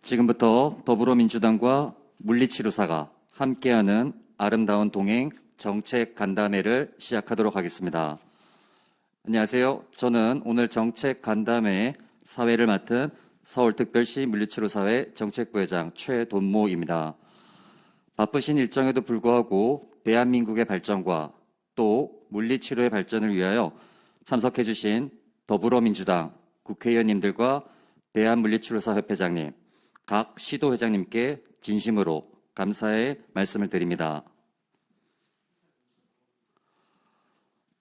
지금부터 더불어민주당과 물리치료사가 함께하는 아름다운 동행 정책 간담회를 시작하도록 하겠습니다. 안녕하세요. 저는 오늘 정책 간담회 사회를 맡은 서울특별시 물리치료사회 정책부회장 최돈모입니다. 바쁘신 일정에도 불구하고 대한민국의 발전과 또 물리치료의 발전을 위하여 참석해 주신 더불어민주당 국회의원님들과 대한물리치료사협회장님, 각 시도회장님께 진심으로 감사의 말씀을 드립니다.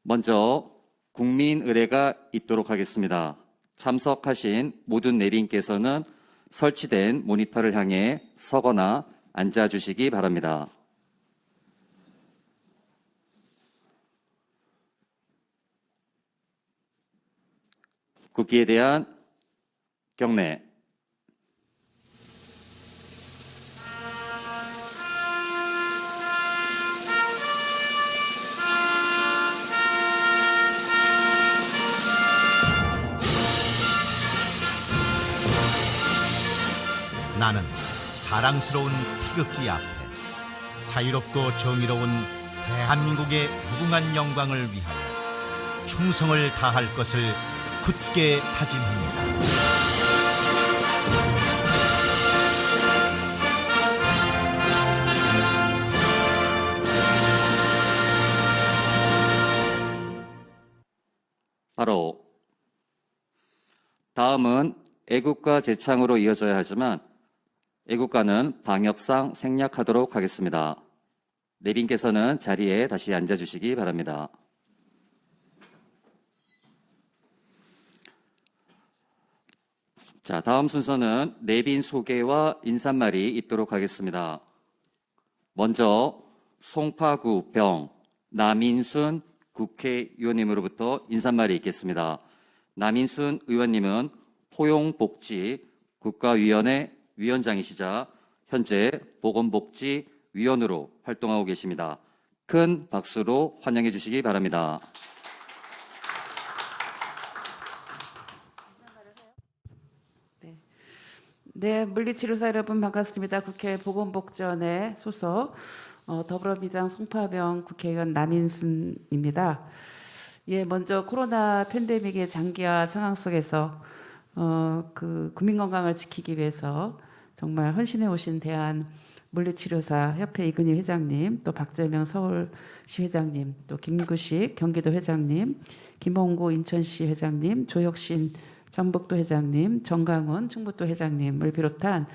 먼저 국민의례가 있도록 하겠습니다. 참석하신 모든 내빈께서는 설치된 모니터를 향해 서거나 앉아주시기 바랍니다. 국기에 대한 경례. 나는 자랑스러운 태극기 앞에 자유롭고 정의로운 대한민국의 무궁한 영광을 위하여 충성을 다할 것을 굳게 다짐합니다. 바로 다음은 애국가 제창으로 이어져야 하지만 애국가는 방역상 생략하도록 하겠습니다. 내빈께서는 자리에 다시 앉아주시기 바랍니다. 자, 다음 순서는 내빈 소개와 인사말이 있도록 하겠습니다. 먼저 송파구 병 남인순 국회의원님으로부터 인사말이 있겠습니다. 남인순 의원님은 포용복지 국가위원회 위원장이시자 현재 보건복지위원으로 활동하고 계십니다. 큰 박수로 환영해 주시기 바랍니다. 네, 물리치료사 여러분 반갑습니다. 국회 보건복지원의 소속 더불어민주당 송파병 국회의원 남인순입니다. 예, 먼저 코로나 팬데믹의 장기화 상황 속에서 국민 건강을 지키기 위해서 정말 헌신해 오신 대한 물리치료사 협회 이근희 회장님, 또 박재명 서울시 회장님, 또 김구식 경기도 회장님, 김홍구 인천시 회장님, 조혁신 전북도 회장님, 정강훈 충북도 회장님을 비롯한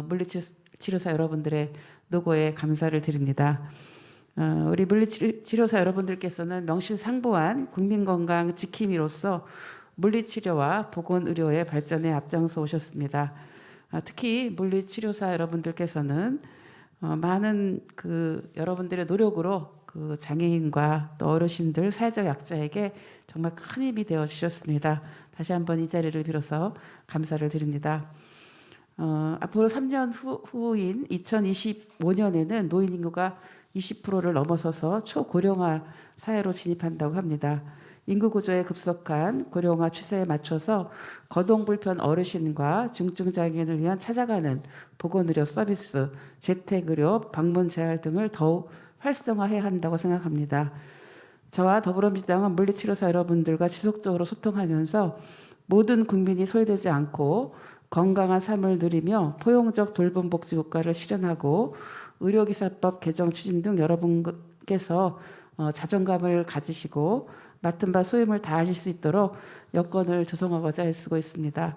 물리치료사 여러분들의 노고에 감사를 드립니다. 우리 물리치료사 여러분들께서는 명실상부한 국민건강 지킴이로서 물리치료와 보건의료의 발전에 앞장서 오셨습니다. 특히 물리치료사 여러분들께서는 많은 여러분들의 노력으로 장애인과 또 어르신들, 사회적 약자에게 정말 큰 힘이 되어 주셨습니다. 다시 한번 이 자리를 빌어서 감사를 드립니다. 앞으로 3년 후인 2025년에는 노인 인구가 20%를 넘어서서 초고령화 사회로 진입한다고 합니다. 인구 구조의 급속한 고령화 추세에 맞춰서 거동불편 어르신과 중증장애인을 위한 찾아가는 보건의료 서비스, 재택의료, 방문 재활 등을 더욱 활성화해야 한다고 생각합니다. 저와 더불어민주당은 물리치료사 여러분들과 지속적으로 소통하면서 모든 국민이 소외되지 않고 건강한 삶을 누리며 포용적 돌봄복지국가를 실현하고 의료기사법 개정 추진 등 여러분께서 자존감을 가지시고 맡은 바 소임을 다하실 수 있도록 여건을 조성하고자 애쓰고 있습니다.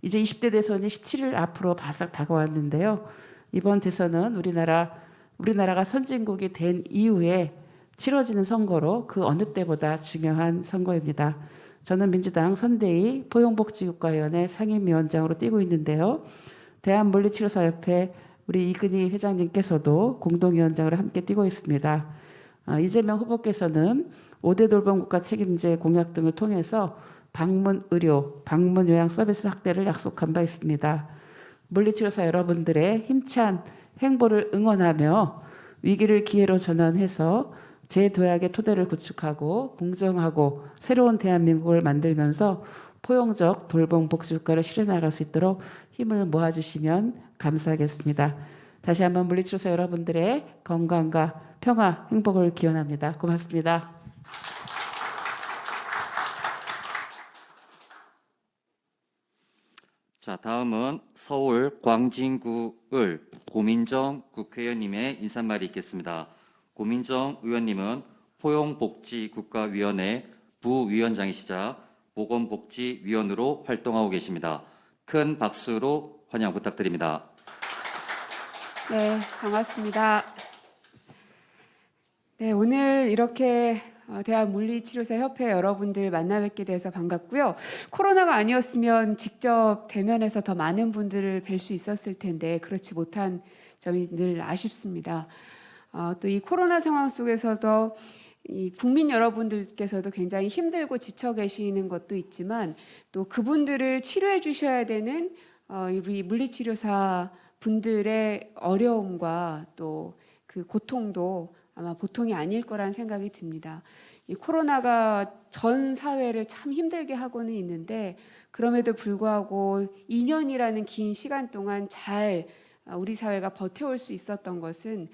이제 20대 대선이 17일 앞으로 바싹 다가왔는데요. 이번 대선은 우리나라가 선진국이 된 이후에 치러지는 선거로 그 어느 때보다 중요한 선거입니다. 저는 민주당 선대위 포용복지국가위원회 상임위원장으로 뛰고 있는데요. 대한물리치료사협회 우리 이근희 회장님께서도 공동위원장으로 함께 뛰고 있습니다. 이재명 후보께서는 5대 돌봄국가 책임제 공약 등을 통해서 방문 의료, 방문 요양 서비스 확대를 약속한 바 있습니다. 물리치료사 여러분들의 힘찬 행보를 응원하며 위기를 기회로 전환해서 재도약의 토대를 구축하고 공정하고 새로운 대한민국을 만들면서 포용적 돌봄 복지 국가를 실현나갈 수 있도록 힘을 모아주시면 감사하겠습니다. 다시 한번 물리치료사 여러분들의 건강과 평화, 행복을 기원합니다. 고맙습니다. 자, 다음은 서울 광진구을 고민정 국회의원님의 인사말이 있겠습니다. 고민정 의원님은 포용복지국가위원회 부위원장이시자 보건복지위원으로 활동하고 계십니다. 큰 박수로 환영 부탁드립니다. 네, 반갑습니다. 네, 오늘 이렇게 대한물리치료사협회 여러분들 만나 뵙게 돼서 반갑고요. 코로나가 아니었으면 직접 대면해서 더 많은 분들을 뵐 수 있었을 텐데 그렇지 못한 점이 늘 아쉽습니다. 또 이 코로나 상황 속에서도 이 국민 여러분들께서도 굉장히 힘들고 지쳐 계시는 것도 있지만 또 그분들을 치료해 주셔야 되는 우리 물리치료사 분들의 어려움과 또 그 고통도 아마 보통이 아닐 거란 생각이 듭니다. 이 코로나가 전 사회를 참 힘들게 하고는 있는데 그럼에도 불구하고 2년이라는 긴 시간 동안 잘 우리 사회가 버텨올 수 있었던 것은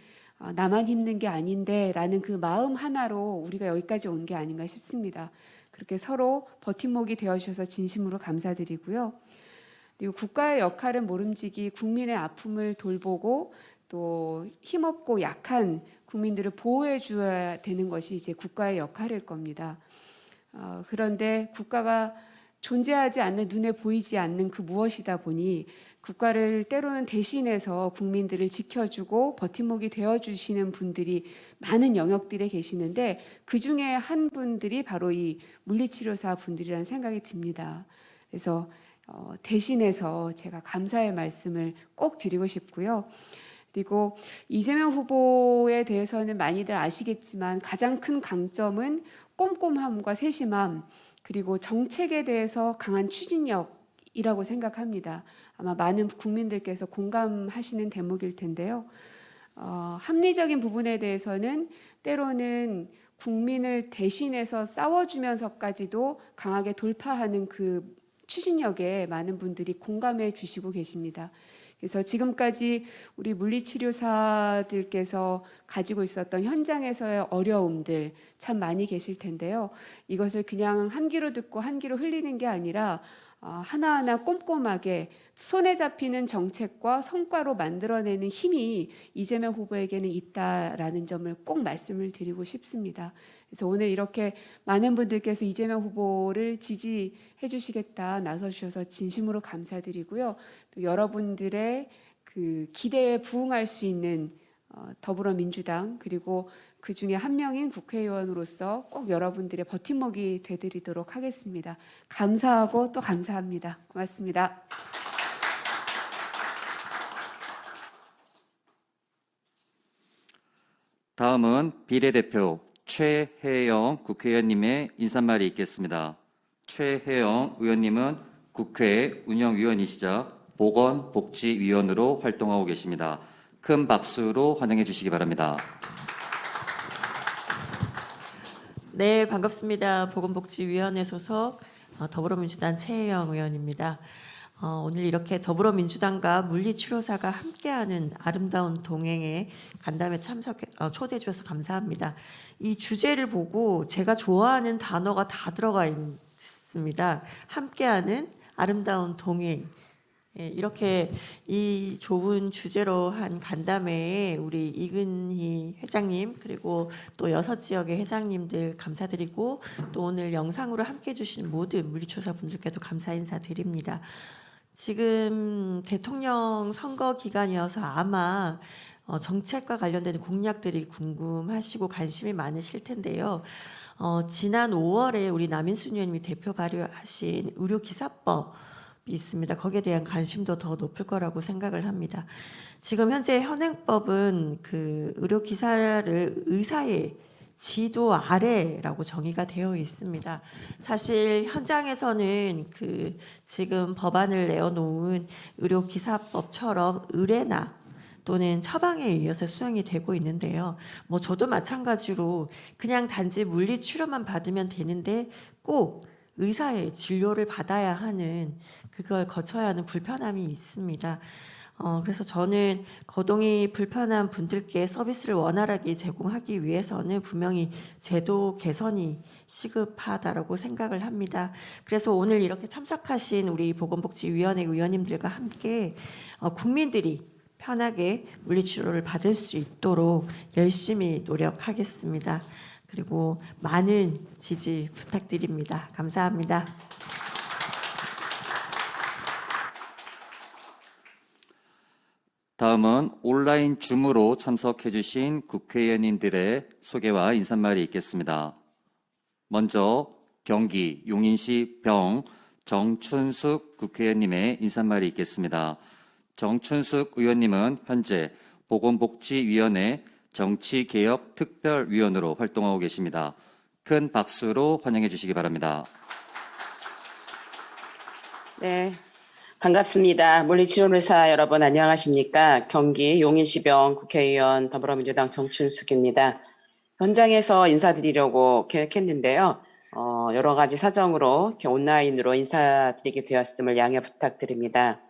나만 힘든 게 아닌데 라는 그 마음 하나로 우리가 여기까지 온 게 아닌가 싶습니다. 그렇게 서로 버팀목이 되어주셔서 진심으로 감사드리고요. 그리고 국가의 역할은 모름지기 국민의 아픔을 돌보고 또 힘없고 약한 국민들을 보호해 줘야 되는 것이 이제 국가의 역할일 겁니다. 그런데 국가가 존재하지 않는 눈에 보이지 않는 그 무엇이다 보니 국가를 때로는 대신해서 국민들을 지켜주고 버팀목이 되어주시는 분들이 많은 영역들에 계시는데 그중에 한 분들이 바로 이 물리치료사 분들이라는 생각이 듭니다. 그래서 대신해서 제가 감사의 말씀을 꼭 드리고 싶고요. 그리고 이재명 후보에 대해서는 많이들 아시겠지만 가장 큰 강점은 꼼꼼함과 세심함 그리고 정책에 대해서 강한 추진력이라고 생각합니다. 아마 많은 국민들께서 공감하시는 대목일 텐데요. 합리적인 부분에 대해서는 때로는 국민을 대신해서 싸워주면서까지도 강하게 돌파하는 그 추진력에 많은 분들이 공감해 주시고 계십니다. 그래서 지금까지 우리 물리치료사들께서 가지고 있었던 현장에서의 어려움들 참 많이 계실 텐데요. 이것을 그냥 한 귀로 듣고 한 귀로 흘리는 게 아니라 하나하나 꼼꼼하게 손에 잡히는 정책과 성과로 만들어내는 힘이 이재명 후보에게는 있다라는 점을 꼭 말씀을 드리고 싶습니다. 그래서 오늘 이렇게 많은 분들께서 이재명 후보를 지지해 주시겠다 나서주셔서 진심으로 감사드리고요. 또 여러분들의 그 기대에 부응할 수 있는 더불어민주당 그리고 그 중에 한 명인 국회의원으로서 꼭 여러분들의 버팀목이 되드리도록 하겠습니다. 감사하고 또 감사합니다. 고맙습니다. 다음은 비례대표 최혜영 국회의원님의 인사말이 있겠습니다. 최혜영 의원님은 국회 운영위원이시자 보건복지위원으로 활동하고 계십니다. 큰 박수로 환영해 주시기 바랍니다. 네, 반갑습니다. 보건복지위원회 소속 더불어민주당 최혜영 의원입니다. 오늘 이렇게 더불어민주당과 물리치료사가 함께하는 아름다운 동행에 간담회 초대해 주셔서 감사합니다. 이 주제를 보고 제가 좋아하는 단어가 다 들어가 있습니다. 함께하는 아름다운 동행. 이렇게 이 좋은 주제로 한 간담회에 우리 이근희 회장님 그리고 또 6지역의 회장님들 감사드리고 또 오늘 영상으로 함께해 주신 모든 물리치료사분들께도 감사 인사드립니다. 지금 대통령 선거 기간이어서 아마 정책과 관련된 공약들이 궁금하시고 관심이 많으실 텐데요. 지난 5월에 우리 남인순 의원님이 대표 발의하신 의료기사법 있습니다. 거기에 대한 관심도 더 높을 거라고 생각을 합니다. 지금 현재 현행법은 그 의료기사를 의사의 지도 아래라고 정의가 되어 있습니다. 사실 현장에서는 그 지금 법안을 내어놓은 의료기사법처럼 의뢰나 또는 처방에 의해서 수행이 되고 있는데요. 저도 마찬가지로 그냥 단지 물리치료만 받으면 되는데 꼭 의사의 진료를 받아야 하는 그걸 거쳐야 하는 불편함이 있습니다. 그래서 저는 거동이 불편한 분들께 서비스를 원활하게 제공하기 위해서는 분명히 제도 개선이 시급하다라고 생각을 합니다. 그래서 오늘 이렇게 참석하신 우리 보건복지위원회 의원님들과 함께 국민들이 편하게 물리치료를 받을 수 있도록 열심히 노력하겠습니다. 그리고 많은 지지 부탁드립니다. 감사합니다. 다음은 온라인 줌으로 참석해 주신 국회의원님들의 소개와 인사말이 있겠습니다. 먼저 경기 용인시 병 정춘숙 국회의원님의 인사말이 있겠습니다. 정춘숙 의원님은 현재 보건복지위원회 정치개혁특별위원으로 활동하고 계십니다. 큰 박수로 환영해 주시기 바랍니다. 네, 반갑습니다. 물리치료의사 여러분 안녕하십니까? 경기 용인시병 국회의원 더불어민주당 정춘숙입니다. 현장에서 인사드리려고 계획했는데요. 여러 가지 사정으로 이렇게 온라인으로 인사드리게 되었음을 양해 부탁드립니다.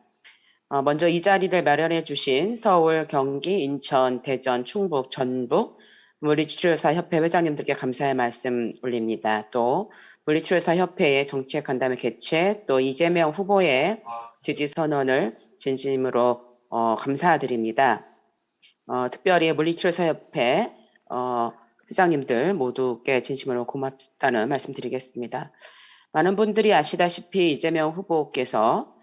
먼저 이 자리를 마련해 주신 서울, 경기, 인천, 대전, 충북, 전북 물리치료의사 협회 회장님들께 감사의 말씀 올립니다. 또 물리치료의사 협회의 정책 간담회 개최, 또 이재명 후보의 지지 선언을 진심으로 감사드립니다. 특별히 물리치료의사 협회 회장님들 모두께 진심으로 고맙다는 말씀드리겠습니다. 많은 분들이 아시다시피 이재명 후보께서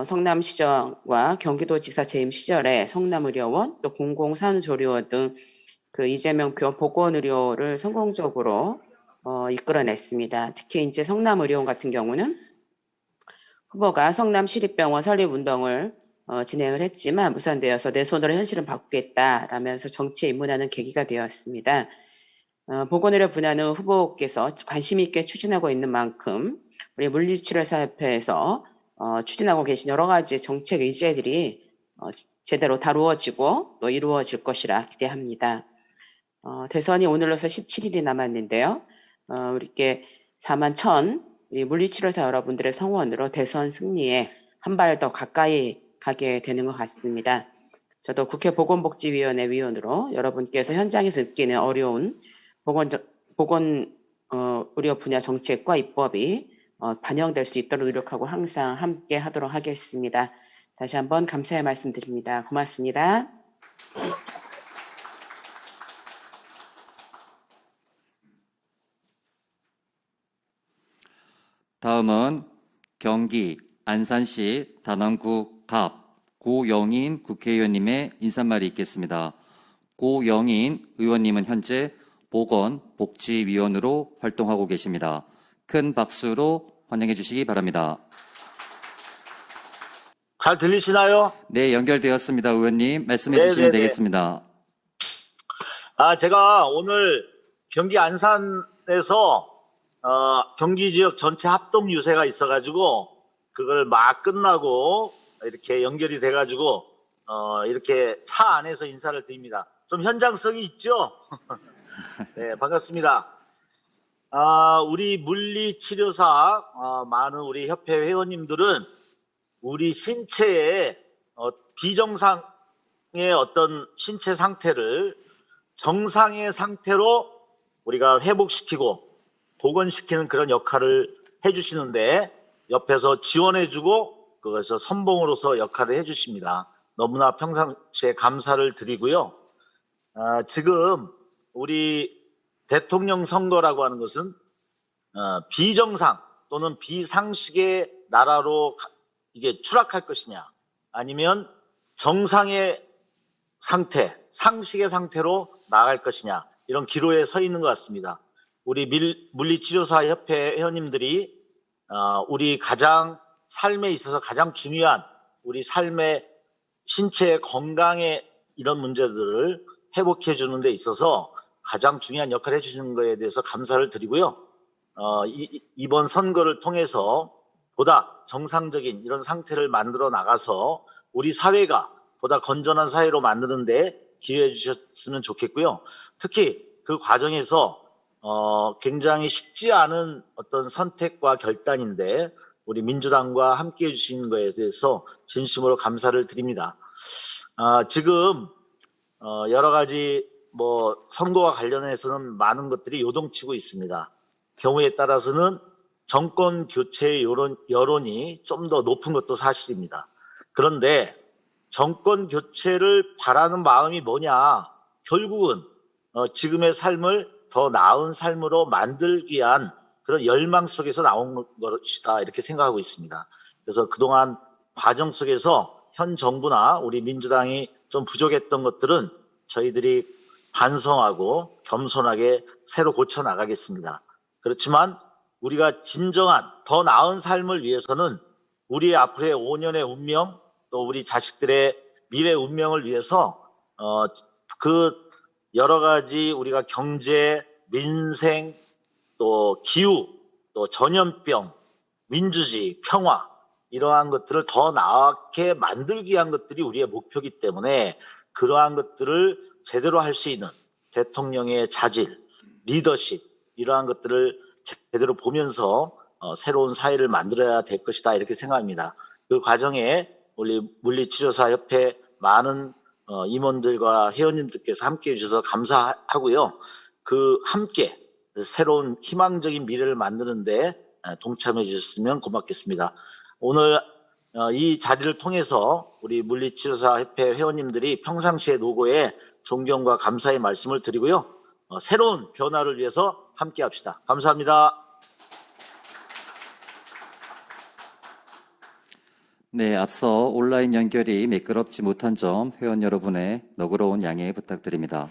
성남시정과 경기도지사 재임 시절에 성남의료원, 또 공공산후조리원 등 그 이재명 보건의료를 성공적으로 이끌어냈습니다. 특히 이제 성남의료원 같은 경우는 후보가 성남시립병원 설립운동을 진행을 했지만 무산되어서 내 손으로 현실은 바꾸겠다라면서 정치에 입문하는 계기가 되었습니다. 보건의료 분야는 후보께서 관심 있게 추진하고 있는 만큼 우리 물리치료사협회에서 추진하고 계신 여러 가지 정책 의제들이 제대로 다루어지고 또 이루어질 것이라 기대합니다. 대선이 오늘로서 17일이 남았는데요. 우리께 4만 1,000 우리 물리치료사 여러분들의 성원으로 대선 승리에 한 발 더 가까이 가게 되는 것 같습니다. 저도 국회 보건복지위원회 위원으로 여러분께서 현장에서 느끼는 어려운 보건 의료 분야 정책과 입법이 반영될 수 있도록 노력하고 항상 함께 하도록 하겠습니다. 다시 한번 감사의 말씀드립니다. 고맙습니다. 다음은 경기 안산시 단원구 갑 고영인 국회의원님의 인사말이 있겠습니다. 고영인 의원님은 현재 보건복지위원으로 활동하고 계십니다. 큰 박수로 환영해 주시기 바랍니다. 잘 들리시나요? 네, 연결되었습니다. 의원님 말씀해 네네네. 주시면 되겠습니다. 제가 오늘 경기 안산에서 경기 지역 전체 합동 유세가 있어가지고 그걸 막 끝나고 이렇게 연결이 돼가지고 이렇게 차 안에서 인사를 드립니다. 좀 현장성이 있죠? 네, 반갑습니다. 우리 물리치료사 많은 우리 협회 회원님들은 우리 신체의 비정상의 어떤 신체 상태를 정상의 상태로 우리가 회복시키고 복원시키는 그런 역할을 해주시는데 옆에서 지원해주고 그것을 선봉으로서 역할을 해주십니다. 너무나 평상시에 감사를 드리고요. 지금 우리 대통령 선거라고 하는 것은 비정상 또는 비상식의 나라로 이게 추락할 것이냐 아니면 정상의 상태, 상식의 상태로 나아갈 것이냐 이런 기로에 서 있는 것 같습니다. 우리 물리치료사 협회 회원님들이 우리 가장 삶에 있어서 가장 중요한 우리 삶의 신체의 건강의 이런 문제들을 회복해 주는 데 있어서 가장 중요한 역할을 해주시는 것에 대해서 감사를 드리고요. 이번 선거를 통해서 보다 정상적인 이런 상태를 만들어 나가서 우리 사회가 보다 건전한 사회로 만드는 데 기여해 주셨으면 좋겠고요. 특히 그 과정에서 굉장히 쉽지 않은 어떤 선택과 결단인데 우리 민주당과 함께 해주신 것에 대해서 진심으로 감사를 드립니다. 지금 여러 가지 뭐 선거와 관련해서는 많은 것들이 요동치고 있습니다. 경우에 따라서는 정권 교체의 여론이 좀 더 높은 것도 사실입니다. 그런데 정권 교체를 바라는 마음이 뭐냐? 결국은 지금의 삶을 더 나은 삶으로 만들기 위한 그런 열망 속에서 나온 것이다 이렇게 생각하고 있습니다. 그래서 그동안 과정 속에서 현 정부나 우리 민주당이 좀 부족했던 것들은 저희들이 반성하고 겸손하게 새로 고쳐 나가겠습니다. 그렇지만 우리가 진정한 더 나은 삶을 위해서는 우리의 앞으로의 5년의 운명 또 우리 자식들의 미래 운명을 위해서 그 여러 가지 우리가 경제, 민생, 또 기후, 또 전염병, 민주주의, 평화 이러한 것들을 더 나게 만들기 위한 것들이 우리의 목표이기 때문에 그러한 것들을 제대로 할 수 있는 대통령의 자질, 리더십 이러한 것들을 제대로 보면서 새로운 사회를 만들어야 될 것이다 이렇게 생각합니다. 그 과정에 우리 물리치료사협회 많은 임원들과 회원님들께서 함께해 주셔서 감사하고요. 그 함께 새로운 희망적인 미래를 만드는데 동참해 주셨으면 고맙겠습니다. 오늘 이 자리를 통해서 우리 물리치료사협회 회원님들이 평상시의 노고에 존경과 감사의 말씀을 드리고요. 새로운 변화를 위해서 함께 합시다. 감사합니다. 네, 앞서 온라인 연결이 매끄럽지 못한 점 회원 여러분의 너그러운 양해 부탁드립니다.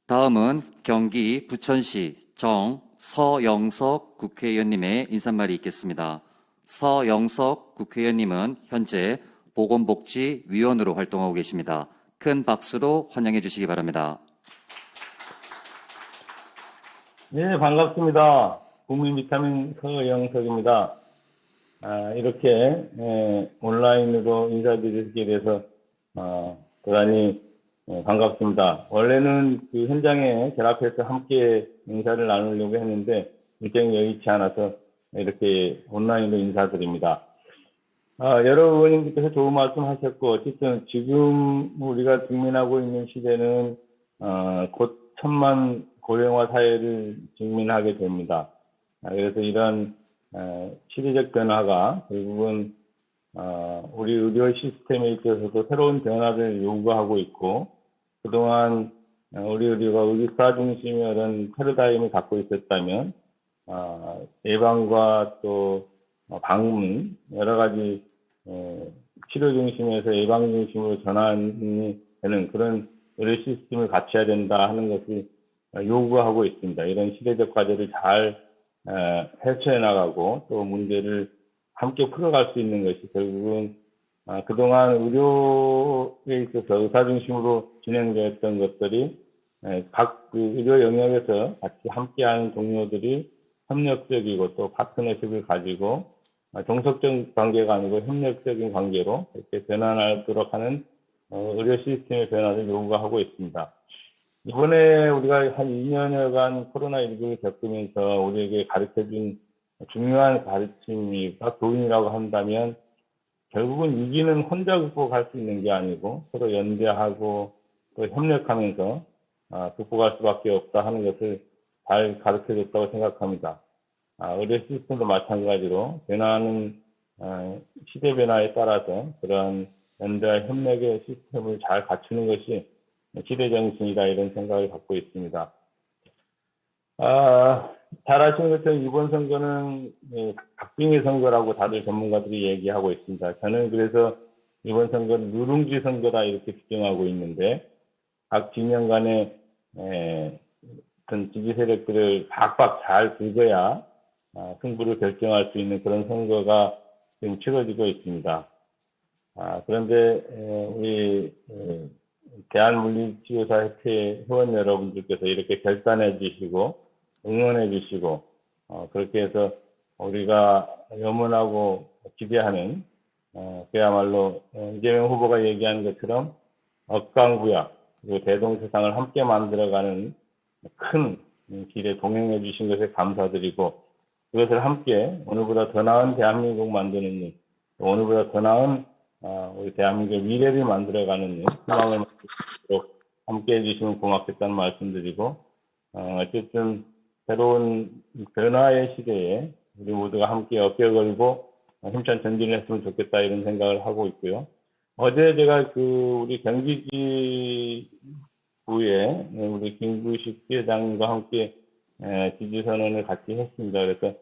다음은 경기 부천시 서영석 국회의원님의 인사말이 있겠습니다. 서영석 국회의원님은 현재 보건복지위원으로 활동하고 계십니다. 큰 박수로 환영해 주시기 바랍니다. 네, 반갑습니다. 국민 비타민 서영석입니다. 이렇게 온라인으로 인사드리게 돼서 대단히 반갑습니다. 원래는 그 현장에 결합해서 함께 인사를 나누려고 했는데 일정이 여의치 않아서 이렇게 온라인으로 인사드립니다. 여러 의원님께서 좋은 말씀 하셨고 어쨌든 지금 우리가 직면하고 있는 시대는 곧 1000만 고령화 사회를 직면하게 됩니다. 그래서 이런 시대적 변화가 결국은 우리 의료 시스템에 있어서도 새로운 변화를 요구하고 있고 그동안 우리 의료가 의사 중심의 이런 패러다임을 갖고 있었다면 예방과 또 방문 여러 가지 치료 중심에서 예방 중심으로 전환이 되는 그런 의료 시스템을 갖춰야 된다 하는 것을 요구하고 있습니다. 이런 시대적 과제를 잘 해소해 나가고 또 문제를 함께 풀어갈 수 있는 것이 결국은 그동안 의료에 있어서 의사 중심으로 진행되었던 것들이 각 의료 영역에서 같이 함께하는 동료들이 협력적이고 또 파트너십을 가지고 종속적 관계가 아니고 협력적인 관계로 이렇게 변화하도록 하는 의료 시스템의 변화를 요구하고 있습니다. 이번에 우리가 한 2년여간 코로나19를 겪으면서 우리에게 가르쳐준 중요한 가르침이가 교훈이라고 한다면 결국은 위기는 혼자 극복할 수 있는 게 아니고 서로 연대하고 또 협력하면서 극복할 수밖에 없다 하는 것을 잘 가르쳐줬다고 생각합니다. 의료 시스템도 마찬가지로 변화하는 시대 변화에 따라서 그런 연대와 협력의 시스템을 잘 갖추는 것이 시대 정신이다 이런 생각을 갖고 있습니다. 잘 아시는 것처럼 이번 선거는 박빙의 선거라고 다들 전문가들이 얘기하고 있습니다. 저는 그래서 이번 선거는 누룽지 선거다 이렇게 규정하고 있는데 각 진영 간의 어떤 지지 세력들을 박박 잘 긁어야 승부를 결정할 수 있는 그런 선거가 지금 치러지고 있습니다. 그런데 우리 대한물리치료사협회 회원 여러분들께서 이렇게 결단해 주시고 응원해 주시고 그렇게 해서 우리가 염원하고 기대하는 그야말로 이재명 후보가 얘기하는 것처럼 억강부약 그리고 대동세상을 함께 만들어가는 큰 길에 동행해 주신 것에 감사드리고, 그것을 함께 오늘보다 더 나은 대한민국 만드는 일, 오늘보다 더 나은 우리 대한민국의 미래를 만들어가는 일, 희망을 만들도록 함께 해주시면 고맙겠다는 말씀드리고, 어쨌든 새로운 변화의 시대에 우리 모두가 함께 어깨 걸고 힘찬 전진을 했으면 좋겠다 이런 생각을 하고 있고요. 어제 제가 우리 경기지구에 우리 김구식 회장과 함께 지지선언을 같이 했습니다. 그래서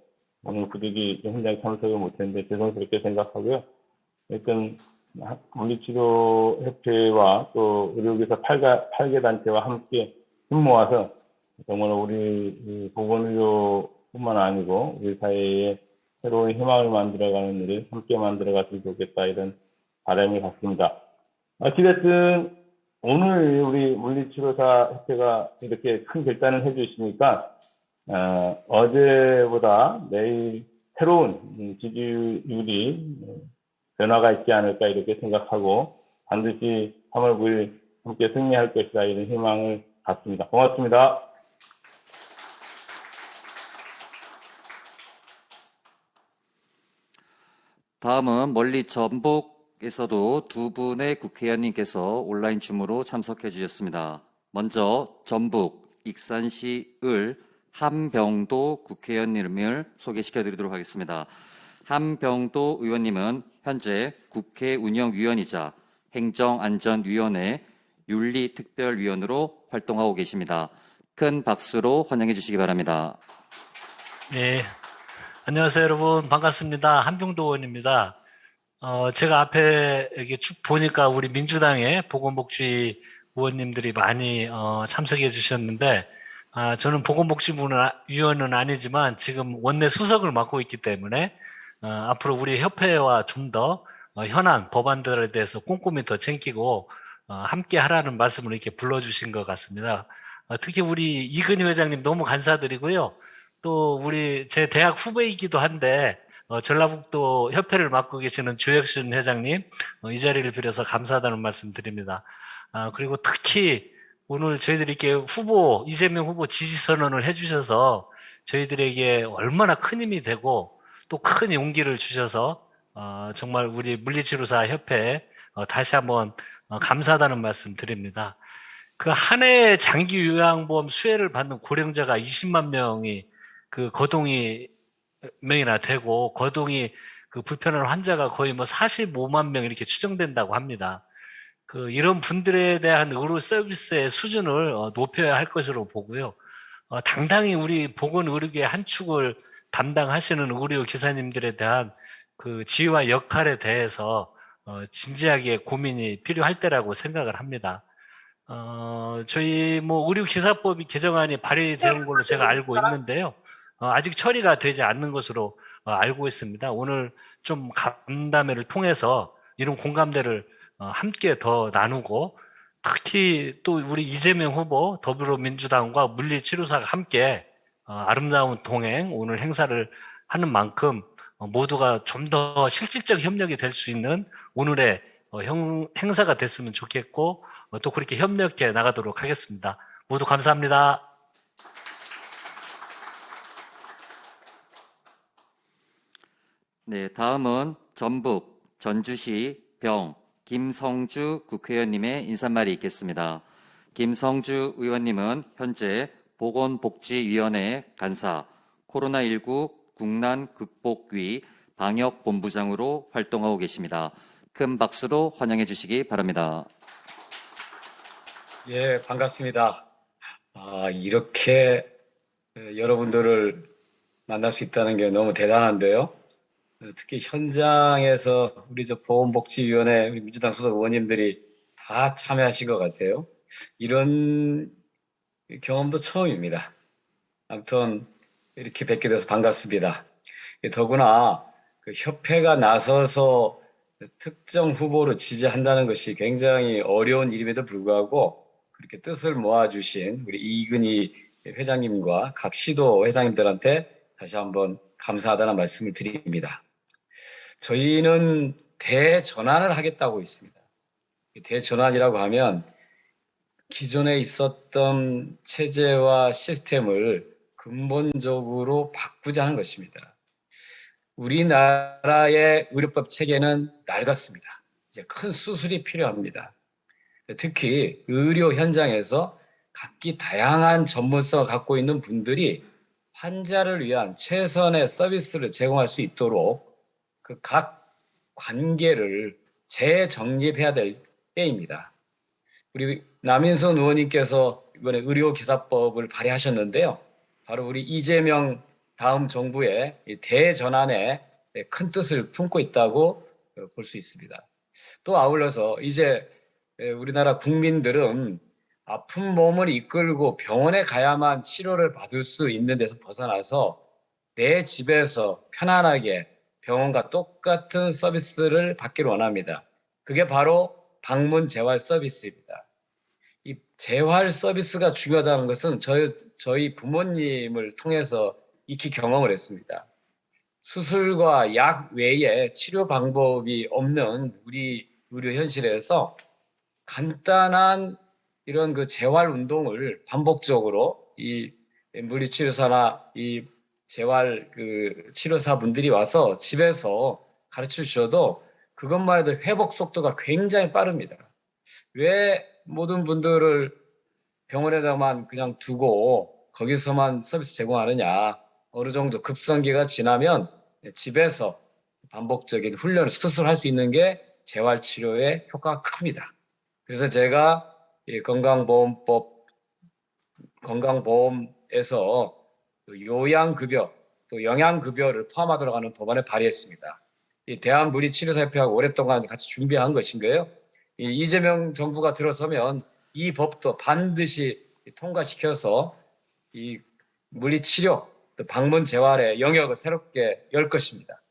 오늘 부득이 현장 참석을 못했는데 죄송스럽게 생각하고요. 일단 물리치료협회와 또 의료기사 8개 단체와 함께 힘 모아서 정말 우리 보건의료뿐만 아니고 우리 사회에 새로운 희망을 만들어가는 일을 함께 만들어갔으면 좋겠다 이런 바람을 갖습니다. 어찌됐든 오늘 우리 물리치료사협회가 이렇게 큰 결단을 해주시니까 어제보다 내일 새로운 지지율이 변화가 있지 않을까 이렇게 생각하고 반드시 3월 9일 함께 승리할 것이다 이런 희망을 갖습니다. 고맙습니다. 다음은 멀리 전북에서도 두 분의 국회의원님께서 온라인 줌으로 참석해 주셨습니다. 먼저 전북 익산시 을 한병도 국회의원님을 소개시켜 드리도록 하겠습니다. 한병도 의원님은 현재 국회 운영위원이자 행정안전위원회 윤리특별위원으로 활동하고 계십니다. 큰 박수로 환영해 주시기 바랍니다. 네, 안녕하세요 여러분, 반갑습니다. 한병도 의원입니다. 제가 앞에 이렇게 쭉 보니까 우리 민주당의 보건복지 의원님들이 많이 참석해 주셨는데, 저는 보건복지위원은 아니지만 지금 원내 수석을 맡고 있기 때문에 앞으로 우리 협회와 좀 더 현안 법안들에 대해서 꼼꼼히 더 챙기고 함께 하라는 말씀을 이렇게 불러주신 것 같습니다. 특히 우리 이근희 회장님 너무 감사드리고요. 또 우리 제 대학 후배이기도 한데 전라북도 협회를 맡고 계시는 조혁신 회장님, 이 자리를 빌어서 감사하다는 말씀 드립니다. 그리고 특히 오늘 저희들이 이렇게 이재명 후보 지지선언을 해주셔서 저희들에게 얼마나 큰 힘이 되고 또 큰 용기를 주셔서 정말 우리 물리치료사 협회에 다시 한번 감사하다는 말씀 드립니다. 그 한 해 장기 요양보험 수혜를 받는 고령자가 20만 명이 거동이 명이나 되고, 거동이 불편한 환자가 거의 45만 명 이렇게 추정된다고 합니다. 이런 분들에 대한 의료 서비스의 수준을 높여야 할 것으로 보고요. 당당히 우리 보건의료계의 한 축을 담당하시는 의료 기사님들에 대한 지위와 역할에 대해서 진지하게 고민이 필요할 때라고 생각을 합니다. 저희 의료기사법이 개정안이 발의된 걸로 제가 알고 있는데요. 아직 처리가 되지 않는 것으로 알고 있습니다. 오늘 좀 간담회를 통해서 이런 공감대를 함께 더 나누고, 특히 또 우리 이재명 후보 더불어민주당과 물리치료사가 함께 아름다운 동행 오늘 행사를 하는 만큼 모두가 좀 더 실질적 협력이 될 수 있는 오늘의 행사가 됐으면 좋겠고, 또 그렇게 협력해 나가도록 하겠습니다. 모두 감사합니다. 네, 다음은 전북 전주시 병 김성주 국회의원님의 인사말이 있겠습니다. 김성주 의원님은 현재 보건복지위원회 간사, 코로나19 국난 극복위 방역본부장으로 활동하고 계십니다. 큰 박수로 환영해 주시기 바랍니다. 예, 반갑습니다. 이렇게 여러분들을 만날 수 있다는 게 너무 대단한데요. 특히 현장에서 우리 보건복지위원회 우리 민주당 소속 의원님들이 다 참여하신 것 같아요. 이런 경험도 처음입니다. 아무튼 이렇게 뵙게 돼서 반갑습니다. 더구나 협회가 나서서 특정 후보를 지지한다는 것이 굉장히 어려운 일임에도 불구하고 그렇게 뜻을 모아주신 우리 이근희 회장님과 각 시도 회장님들한테 다시 한번 감사하다는 말씀을 드립니다. 저희는 대전환을 하겠다고 있습니다. 대전환이라고 하면 기존에 있었던 체제와 시스템을 근본적으로 바꾸자는 것입니다. 우리나라의 의료법 체계는 낡았습니다. 이제 큰 수술이 필요합니다. 특히 의료 현장에서 각기 다양한 전문성을 갖고 있는 분들이 환자를 위한 최선의 서비스를 제공할 수 있도록 그 각 관계를 재정립해야 될 때입니다. 우리 남인선 의원님께서 이번에 의료기사법을 발의하셨는데요. 바로 우리 이재명 다음 정부의 대전환에 큰 뜻을 품고 있다고 볼 수 있습니다. 또 아울러서 이제 우리나라 국민들은 아픈 몸을 이끌고 병원에 가야만 치료를 받을 수 있는 데서 벗어나서 내 집에서 편안하게 병원과 똑같은 서비스를 받기를 원합니다. 그게 바로 방문 재활 서비스입니다. 이 재활 서비스가 중요하다는 것은 저희 부모님을 통해서 익히 경험을 했습니다. 수술과 약 외에 치료 방법이 없는 우리 의료 현실에서 간단한 이런 그 재활 운동을 반복적으로 이 물리치료사나 이 재활 그 치료사 분들이 와서 집에서 가르쳐 주셔도 그것만 해도 회복 속도가 굉장히 빠릅니다. 왜 모든 분들을 병원에다만 그냥 두고 거기서만 서비스 제공하느냐. 어느 정도 급성기가 지나면 집에서 반복적인 훈련을 수술할 수 있는 게 재활치료의 효과가 큽니다. 그래서 제가 이 건강보험에서 요양급여 또 영양급여를 포함하도록 하는 법안을 발의했습니다. 이 대한물리치료사협회하고 오랫동안 같이 준비한 것인데요. 이 이재명 정부가 들어서면 이 법도 반드시 통과시켜서 이 물리치료 또 방문 재활의 영역을 새롭게 열 것입니다.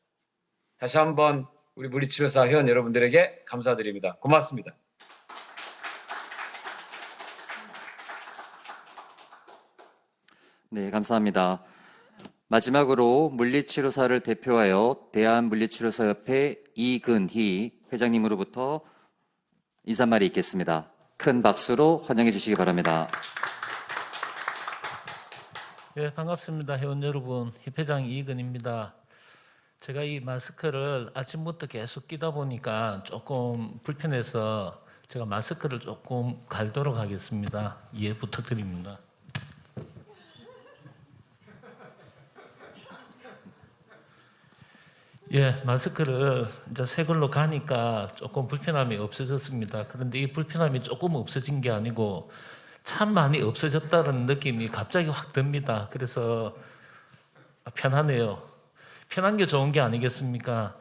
다시 한번 우리 물리치료사 회원 여러분들에게 감사드립니다. 고맙습니다. 네, 감사합니다. 마지막으로 물리치료사를 대표하여 대한물리치료사협회 이근희 회장님으로부터 인사말이 있겠습니다. 큰 박수로 환영해 주시기 바랍니다. 예, 반갑습니다. 회원 여러분, 협회장 이근입니다. 제가 이 마스크를 아침부터 계속 끼다 보니까 조금 불편해서 제가 마스크를 조금 갈도록 하겠습니다. 이해 부탁드립니다. 예, 마스크를 이제 새 걸로 가니까 조금 불편함이 없어졌습니다. 그런데 이 불편함이 조금 없어진 게 아니고 참 많이 없어졌다는 느낌이 갑자기 확 듭니다. 그래서 편하네요. 편한 게 좋은 게 아니겠습니까?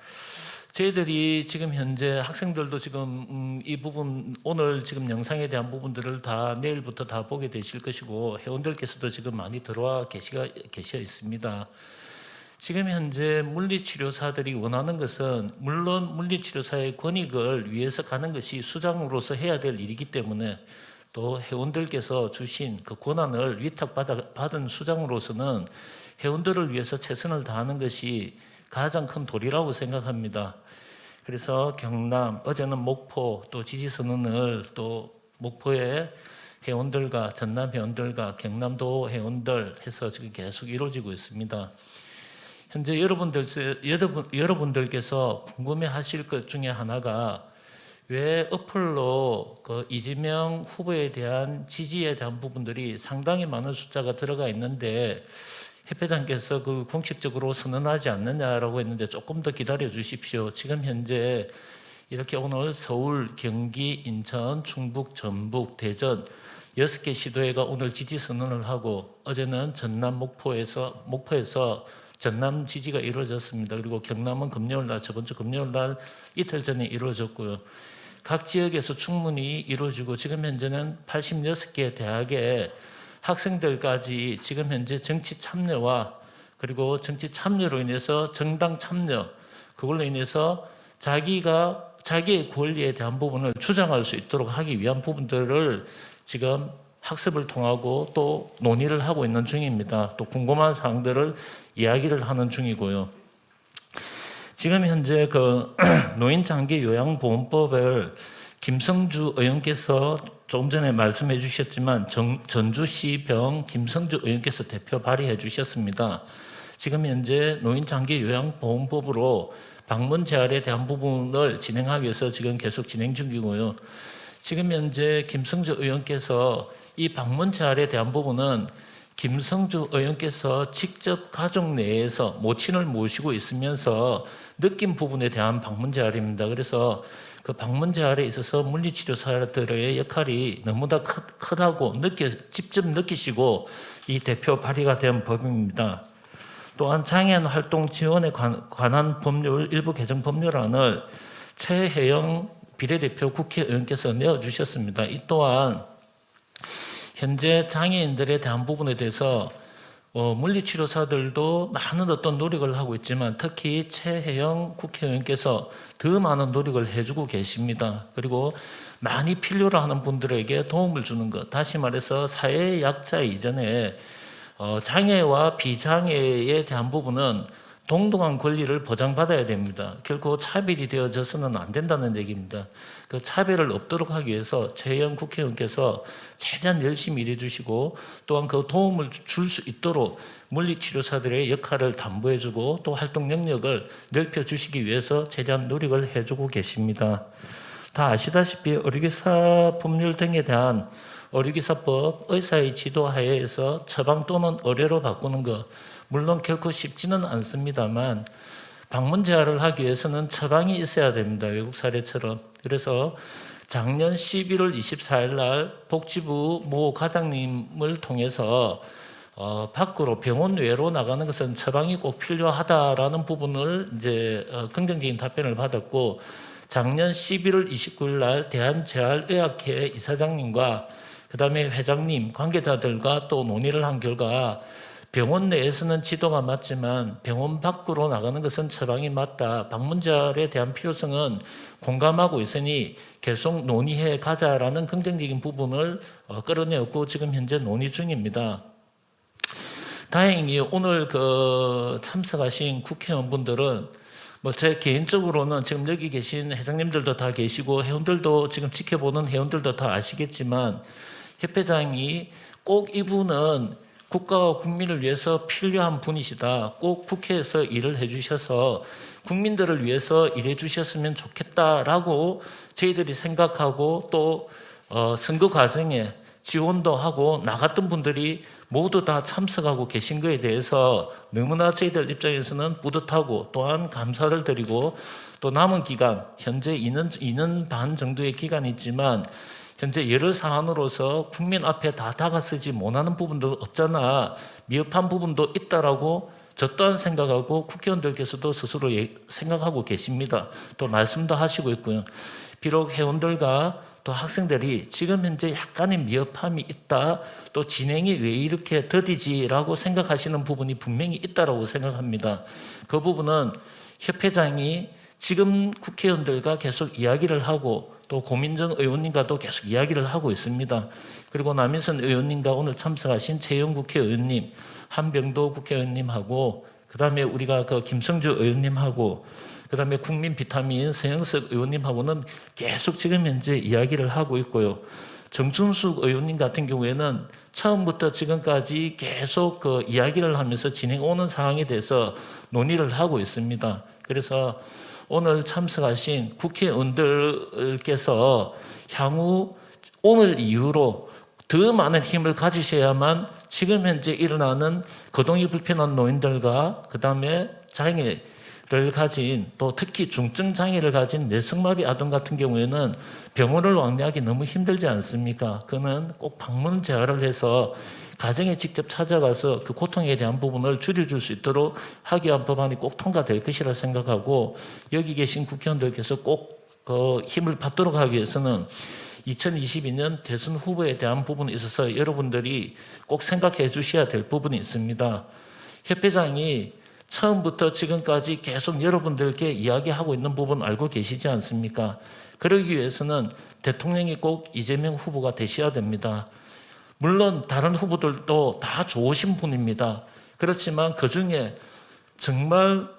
저희들이 지금 현재 학생들도 지금 이 부분 오늘 지금 영상에 대한 부분들을 다 내일부터 다 보게 되실 것이고 회원들께서도 지금 많이 들어와 계셔 있습니다. 지금 현재 물리치료사들이 원하는 것은 물론 물리치료사의 권익을 위해서 가는 것이 수장으로서 해야 될 일이기 때문에 또 회원들께서 주신 그 권한을 위탁받은 수장으로서는 회원들을 위해서 최선을 다하는 것이 가장 큰 도리라고 생각합니다. 그래서 경남, 어제는 목포 또 지지선언을 또 목포의 회원들과 전남 회원들과 경남도 회원들 해서 지금 계속 이루어지고 있습니다. 현재 여러분들께서 궁금해하실 것 중에 하나가 왜 어플로 그 이재명 후보에 대한 지지에 대한 부분들이 상당히 많은 숫자가 들어가 있는데 협회장께서 그 공식적으로 선언하지 않느냐라고 했는데 조금 더 기다려 주십시오. 지금 현재 이렇게 오늘 서울, 경기, 인천, 충북, 전북, 대전 6개 시도회가 오늘 지지 선언을 하고 어제는 전남 목포에서 전남 지지가 이루어졌습니다. 그리고 경남은 금요일날 저번 주 금요일날 이틀 전에 이루어졌고요. 각 지역에서 충분히 이루어지고 지금 현재는 86개 대학의 학생들까지 지금 현재 정치 참여와 그리고 정치 참여로 인해서 정당 참여 그걸로 인해서 자기의 권리에 대한 부분을 주장할 수 있도록 하기 위한 부분들을 지금 학습을 통하고 또 논의를 하고 있는 중입니다. 또 궁금한 사항들을 이야기를 하는 중이고요. 지금 현재 그 노인장기 요양보험법을 김성주 의원께서 조금 전에 말씀해 주셨지만 전주시병 김성주 의원께서 대표 발의해 주셨습니다. 지금 현재 노인장기요양보험법으로 방문 재활에 대한 부분을 진행하기 위해서 지금 계속 진행 중이고요. 지금 현재 김성주 의원께서 이 방문 재활에 대한 부분은 김성주 의원께서 직접 가족 내에서 모친을 모시고 있으면서 느낀 부분에 대한 방문 재활입니다. 그래서 그 방문 재활에 있어서 물리치료사들의 역할이 너무나 크다고 직접 느끼시고 이 대표 발의가 된 법입니다. 또한 장애인 활동 지원에 관한 법률 일부 개정 법률안을 최혜영 비례대표 국회의원께서 내어주셨습니다. 이 또한 현재 장애인들에 대한 부분에 대해서 물리치료사들도 많은 어떤 노력을 하고 있지만 특히 최혜영 국회의원께서 더 많은 노력을 해주고 계십니다. 그리고 많이 필요로 하는 분들에게 도움을 주는 것, 다시 말해서 사회의 약자 이전에 장애와 비장애에 대한 부분은 동등한 권리를 보장받아야 됩니다. 결코 차별이 되어져서는 안 된다는 얘기입니다. 그 차별을 없도록 하기 위해서 최혜영 국회의원께서 최대한 열심히 일해 주시고 또한 그 도움을 줄 수 있도록 물리치료사들의 역할을 담보해주고 또 활동 영역을 넓혀주시기 위해서 최대한 노력을 해주고 계십니다. 다 아시다시피 의료기사 법률 등에 대한 의료기사법 의사의 지도 하에서 처방 또는 의뢰로 바꾸는 것, 물론 결코 쉽지는 않습니다만 방문 재활을 하기 위해서는 처방이 있어야 됩니다. 외국 사례처럼. 그래서 작년 11월 24일 날 복지부 모 과장님을 통해서 밖으로 병원 외로 나가는 것은 처방이 꼭 필요하다라는 부분을 이제 긍정적인 답변을 받았고, 작년 11월 29일 날 대한재활의학회 이사장님과 그다음에 회장님, 관계자들과 또 논의를 한 결과 병원 내에서는 지도가 맞지만 병원 밖으로 나가는 것은 처방이 맞다. 방문자에 대한 필요성은 공감하고 있으니 계속 논의해 가자라는 긍정적인 부분을 끌어내었고 지금 현재 논의 중입니다. 다행히 오늘 참석하신 국회의원분들은 제 개인적으로는 지금 여기 계신 회장님들도 다 계시고 회원들도 지금 지켜보는 회원들도 다 아시겠지만 협회장이 꼭 이분은 국가와 국민을 위해서 필요한 분이시다. 꼭 국회에서 일을 해주셔서 국민들을 위해서 일해 주셨으면 좋겠다라고 저희들이 생각하고 또 선거 과정에 지원도 하고 나갔던 분들이 모두 다 참석하고 계신 것에 대해서 너무나 저희들 입장에서는 뿌듯하고 또한 감사를 드리고 또 남은 기간 현재 2년 반 정도의 기간이 있지만 현재 여러 사안으로서 국민 앞에 다 다가서지 못하는 부분도 없잖아, 미흡한 부분도 있다라고 저 또한 생각하고 국회의원들께서도 스스로 생각하고 계십니다. 또 말씀도 하시고 있고요. 비록 회원들과 또 학생들이 지금 현재 약간의 미흡함이 있다, 또 진행이 왜 이렇게 더디지라고 생각하시는 부분이 분명히 있다라고 생각합니다. 그 부분은 협회장이 지금 국회의원들과 계속 이야기를 하고 또 고민정 의원님과도 계속 이야기를 하고 있습니다. 그리고 남인선 의원님과 오늘 참석하신 최영 국회의원님, 한병도 국회의원님하고 그다음에 우리가 김성주 의원님하고 그다음에 국민 비타민 서영석 의원님하고는 계속 지금 현재 이야기를 하고 있고요. 정춘숙 의원님 같은 경우에는 처음부터 지금까지 계속 이야기를 하면서 진행 오는 상황에 대해서 논의를 하고 있습니다. 그래서 오늘 참석하신 국회의원들께서 향후 오늘 이후로 더 많은 힘을 가지셔야만 지금 현재 일어나는 거동이 불편한 노인들과 그다음에 장애를 가진 또 특히 중증 장애를 가진 뇌성마비 아동 같은 경우에는 병원을 왕래하기 너무 힘들지 않습니까? 그는 꼭 방문 재활을 해서 가정에 직접 찾아가서 그 고통에 대한 부분을 줄여줄 수 있도록 하기 위한 법안이 꼭 통과될 것이라 생각하고, 여기 계신 국회의원들께서 꼭 그 힘을 받도록 하기 위해서는 2022년 대선 후보에 대한 부분에 있어서 여러분들이 꼭 생각해 주셔야 될 부분이 있습니다. 협회장이 처음부터 지금까지 계속 여러분들께 이야기하고 있는 부분 알고 계시지 않습니까? 그러기 위해서는 대통령이 꼭 이재명 후보가 되셔야 됩니다. 물론 다른 후보들도 다 좋으신 분입니다. 그렇지만 그중에 정말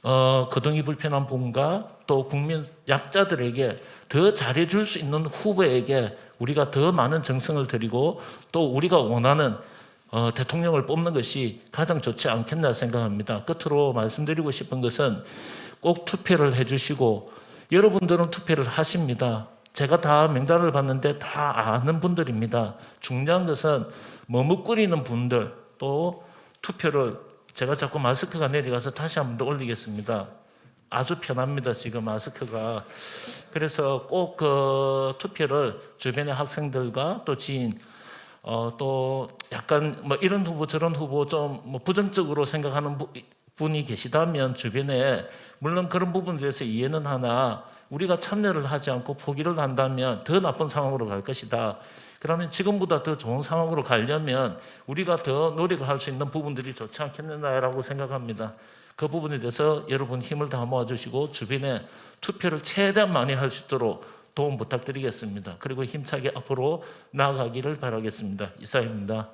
거동이 불편한 분과 또 국민 약자들에게 더 잘해줄 수 있는 후보에게 우리가 더 많은 정성을 들이고 또 우리가 원하는 대통령을 뽑는 것이 가장 좋지 않겠나 생각합니다. 끝으로 말씀드리고 싶은 것은 꼭 투표를 해주시고 여러분들은 투표를 하십니다. 제가 다 명단을 봤는데 다 아는 분들입니다. 중요한 것은 머뭇거리는 분들 또 투표를 제가 자꾸 마스크가 내려가서 다시 한 번 더 올리겠습니다. 아주 편합니다. 지금 마스크가. 그래서 꼭 그 투표를 주변의 학생들과 또 지인 또 약간 뭐 이런 후보 저런 후보 좀 뭐 부정적으로 생각하는 분이 계시다면 주변에 물론 그런 부분에 대해서 이해는 하나 우리가 참여를 하지 않고 포기를 한다면 더 나쁜 상황으로 갈 것이다. 그러면 지금보다 더 좋은 상황으로 가려면 우리가 더 노력을 할 수 있는 부분들이 좋지 않겠느냐라고 생각합니다. 그 부분에 대해서 여러분 힘을 다 모아주시고 주변에 투표를 최대한 많이 할 수 있도록 도움 부탁드리겠습니다. 그리고 힘차게 앞으로 나아가기를 바라겠습니다. 이상입니다.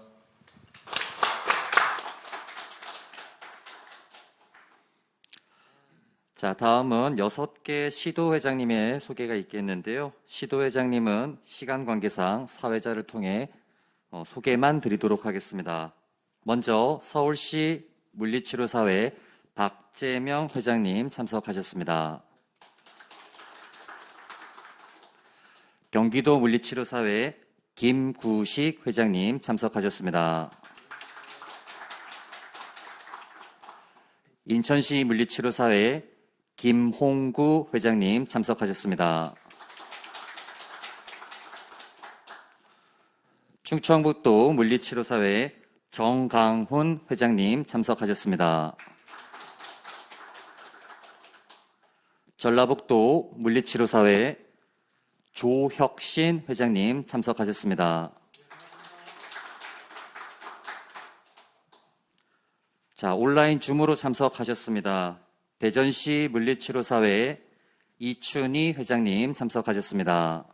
자, 다음은 6개 시도회장님의 소개가 있겠는데요. 시도회장님은 시간 관계상 사회자를 통해 소개만 드리도록 하겠습니다. 먼저 서울시 물리치료사회 박재명 회장님 참석하셨습니다. 경기도 물리치료사회 김구식 회장님 참석하셨습니다. 인천시 물리치료사회 김홍구 회장님 참석하셨습니다. 충청북도 물리치료사회 정강훈 회장님 참석하셨습니다. 전라북도 물리치료사회 조혁신 회장님 참석하셨습니다. 자, 온라인 줌으로 참석하셨습니다. 대전시 물리치료사회 이춘희 회장님 참석하셨습니다.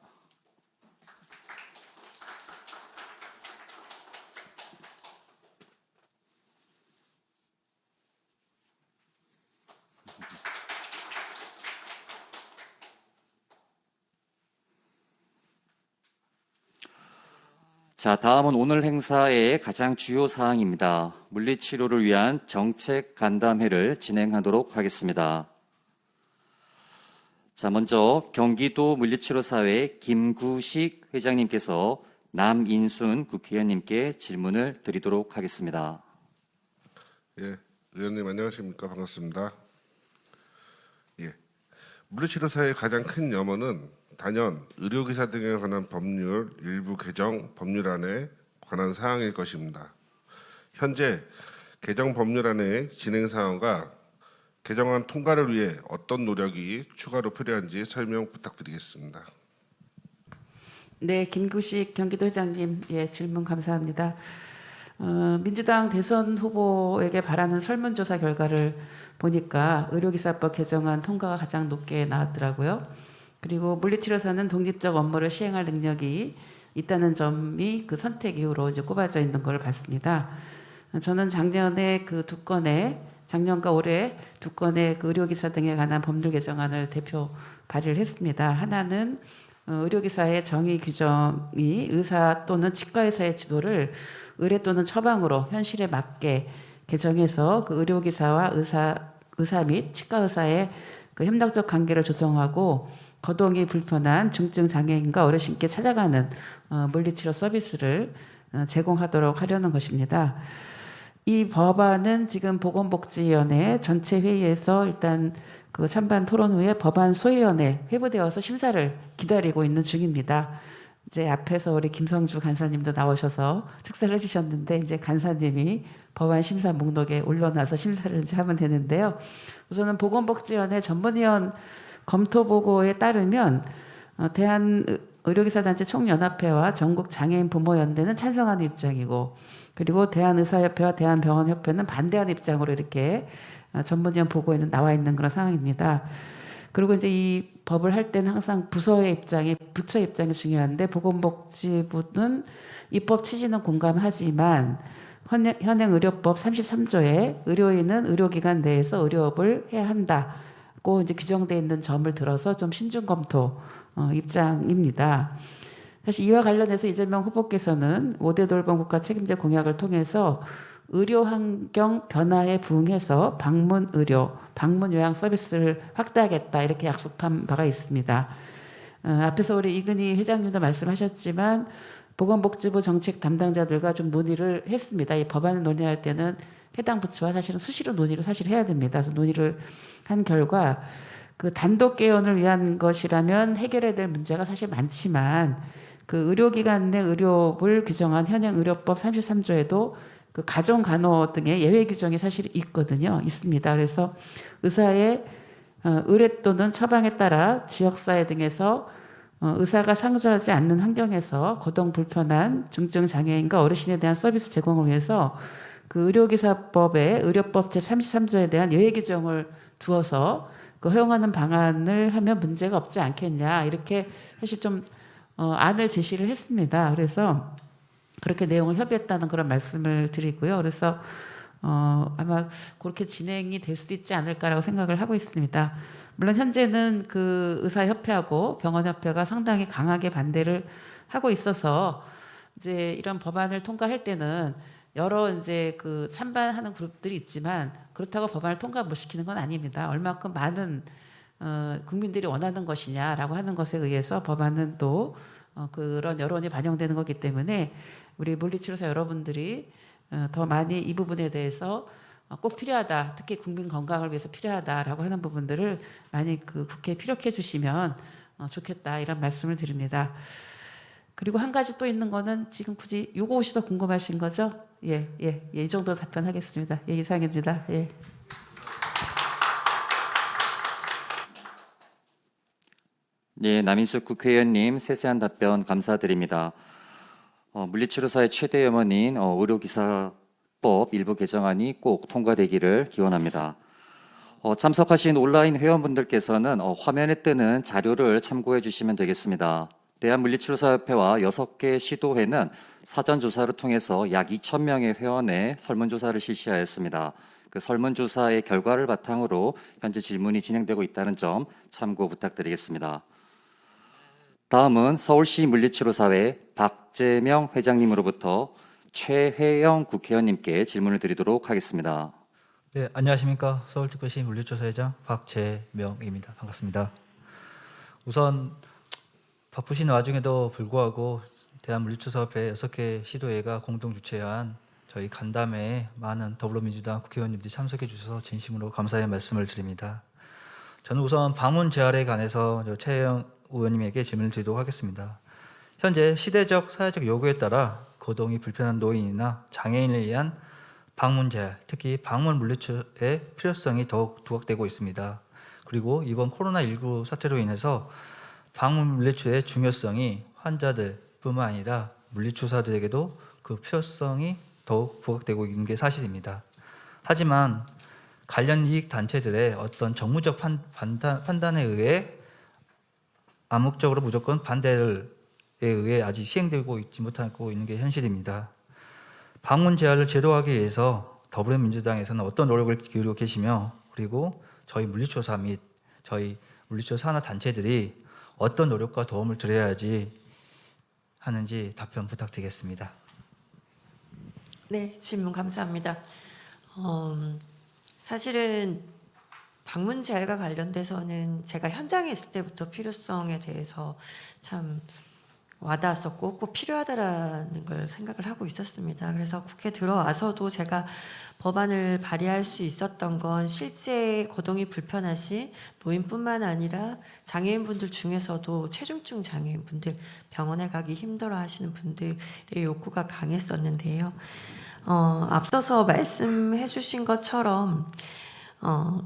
자, 다음은 오늘 행사의 가장 주요 사항입니다. 물리치료를 위한 정책 간담회를 진행하도록 하겠습니다. 자, 먼저 경기도 물리치료사회 김구식 회장님께서 남인순 국회의원님께 질문을 드리도록 하겠습니다. 예, 의원님 안녕하십니까? 반갑습니다. 예, 물리치료사의 가장 큰 염원은 단연 의료기사 등에 관한 법률 일부 개정 법률안에 관한 사항일 것입니다. 현재 개정 법률안의 진행 사항과 개정안 통과를 위해 어떤 노력이 추가로 필요한지 설명 부탁드리겠습니다. 네, 김구식 경기도 회장님, 예, 질문 감사합니다. 민주당 대선 후보에게 바라는 설문조사 결과를 보니까 의료기사법 개정안 통과가 가장 높게 나왔더라고요. 그리고 물리치료사는 독립적 업무를 시행할 능력이 있다는 점이 그 선택 이후로 이제 꼽아져 있는 걸 봤습니다. 저는 작년에 그 작년과 올해 두 건의 그 의료기사 등에 관한 법률 개정안을 대표 발의를 했습니다. 하나는 의료기사의 정의 규정이 의사 또는 치과의사의 지도를 의뢰 또는 처방으로 현실에 맞게 개정해서 그 의료기사와 의사 및 치과의사의 그 협력적 관계를 조성하고 거동이 불편한 중증 장애인과 어르신께 찾아가는 물리치료 서비스를 제공하도록 하려는 것입니다. 이 법안은 지금 보건복지위원회 전체 회의에서 일단 그 찬반 토론 후에 법안 소위원회 회부되어서 심사를 기다리고 있는 중입니다. 이제 앞에서 우리 김성주 간사님도 나오셔서 축사를 해주셨는데 이제 간사님이 법안 심사 목록에 올려놔서 심사를 이제 하면 되는데요. 우선은 보건복지위원회 전문위원 검토 보고에 따르면 대한의료기사단체 총연합회와 전국장애인 부모연대는 찬성하는 입장이고 그리고 대한의사협회와 대한병원협회는 반대하는 입장으로 이렇게 전문위원 보고에는 나와 있는 그런 상황입니다. 그리고 이제 이 법을 할 때는 항상 부서의 입장이 부처의 입장이 중요한데 보건복지부는 입법 취지는 공감하지만 현행 의료법 33조에 의료인은 의료기관 내에서 의료업을 해야 한다고 이제 규정되어 있는 점을 들어서 좀 신중 검토 입장입니다. 사실 이와 관련해서 이재명 후보께서는 5대 돌봄 국가 책임제 공약을 통해서 의료 환경 변화에 부응해서 방문 의료, 방문 요양 서비스를 확대하겠다 이렇게 약속한 바가 있습니다. 앞에서 우리 이근희 회장님도 말씀하셨지만 보건복지부 정책 담당자들과 좀 논의를 했습니다. 이 법안을 논의할 때는 해당 부처와 사실은 수시로 논의를 사실 해야 됩니다. 그래서 논의를 한 결과 그 단독 개원을 위한 것이라면 해결해야 될 문제가 사실 많지만 그 의료기관 내 의료를 규정한 현행 의료법 33조에도 그 가정 간호 등의 예외 규정이 사실 있습니다. 그래서 의사의 의뢰 또는 처방에 따라 지역사회 등에서 의사가 상주하지 않는 환경에서 거동 불편한 중증 장애인과 어르신에 대한 서비스 제공을 위해서 그 의료기사법의 의료법 제33조에 대한 예외 규정을 두어서 그 허용하는 방안을 하면 문제가 없지 않겠냐 이렇게 사실 좀 안을 제시를 했습니다. 그래서 그렇게 내용을 협의했다는 그런 말씀을 드리고요. 그래서 아마 그렇게 진행이 될 수도 있지 않을까라고 생각을 하고 있습니다. 물론 현재는 그 의사협회하고 병원협회가 상당히 강하게 반대를 하고 있어서 이제 이런 법안을 통과할 때는 여러 이제 그 찬반하는 그룹들이 있지만 그렇다고 법안을 통과 못 시키는 건 아닙니다. 얼마큼 많은 국민들이 원하는 것이냐라고 하는 것에 의해서 법안은 또 그런 여론이 반영되는 거기 때문에 우리 물리치료사 여러분들이 더 많이 이 부분에 대해서 꼭 필요하다, 특히 국민 건강을 위해서 필요하다라고 하는 부분들을 많이 그 국회에 피력해 주시면 좋겠다 이런 말씀을 드립니다. 그리고 한 가지 또 있는 거는 지금 굳이 요거 혹시 더 궁금하신 거죠? 이 정도 답변하겠습니다. 이상입니다. 네, 남인숙 국회의원님 세세한 답변 감사드립니다. 물리치료사의 최대 염원인 의료기사법 일부 개정안이 꼭 통과되기를 기원합니다. 참석하신 온라인 회원분들께서는 화면에 뜨는 자료를 참고해 주시면 되겠습니다. 대한물리치료사협회와 6개 시도회는 사전조사를 통해서 약 2,000명의 회원의 설문조사를 실시하였습니다. 그 설문조사의 결과를 바탕으로 현재 질문이 진행되고 있다는 점 참고 부탁드리겠습니다. 다음은 서울시 물리치료사회 박재명 회장님으로부터 최회영 국회의원님께 질문을 드리도록 하겠습니다. 네, 안녕하십니까. 서울특별시 물리치료사회장 박재명입니다. 반갑습니다. 우선 바쁘신 와중에도 불구하고 대한물리치료사협회 6개 시도회가 공동 주최한 저희 간담회에 많은 더불어민주당 국회의원님들이 참석해 주셔서 진심으로 감사의 말씀을 드립니다. 저는 우선 방문 재활에 관해서 최혜영 의원님에게 질문을 드리도록 하겠습니다. 현재 시대적 사회적 요구에 따라 거동이 불편한 노인이나 장애인을 위한 방문 재활, 특히 방문 물리치료의 필요성이 더욱 부각되고 있습니다. 그리고 이번 코로나19 사태로 인해서 방문 물리치료의 중요성이 환자들뿐만 아니라 물리치료사들에게도 그 필요성이 더욱 부각되고 있는 게 사실입니다. 하지만 관련 이익 단체들의 어떤 정무적 판단에 의해 암묵적으로 무조건 반대에 의해 아직 시행되고 있지 못하고 있는 게 현실입니다. 방문 재활을 제도화하기 위해서 더불어민주당에서는 어떤 노력을 기울이고 계시며 그리고 저희 물리치료사 및 저희 물리치료사 산하 단체들이 어떤 노력과 도움을 드려야지 하는지 답변 부탁드리겠습니다. 네, 질문 감사합니다. 사실은 방문 재활과 관련돼서는 제가 현장에 있을 때부터 필요성에 대해서 참 와닿았었고 꼭 필요하다라는 걸 생각을 하고 있었습니다. 그래서 국회 들어와서도 제가 법안을 발의할 수 있었던 건 실제 거동이 불편하신 노인뿐만 아니라 장애인분들 중에서도 체중증 장애인분들, 병원에 가기 힘들어 하시는 분들의 욕구가 강했었는데요. 앞서서 말씀해 주신 것처럼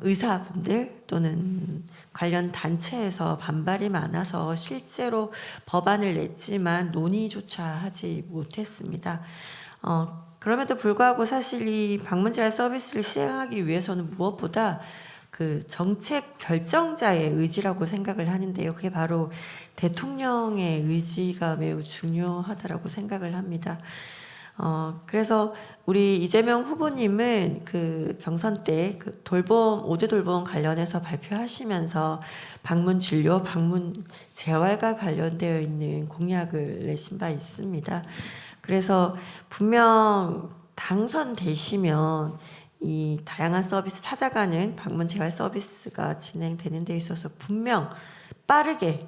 의사분들 또는 관련 단체에서 반발이 많아서 실제로 법안을 냈지만 논의조차 하지 못했습니다. 그럼에도 불구하고 사실 이 방문재활 서비스를 시행하기 위해서는 무엇보다 그 정책 결정자의 의지라고 생각을 하는데요. 그게 바로 대통령의 의지가 매우 중요하다라고 생각을 합니다. 그래서 우리 이재명 후보님은 그 경선 때 그 돌봄 5대 돌봄 관련해서 발표하시면서 방문 진료, 방문 재활과 관련되어 있는 공약을 내신 바 있습니다. 그래서 분명 당선되시면 이 다양한 서비스 찾아가는 방문 재활 서비스가 진행되는 데 있어서 분명 빠르게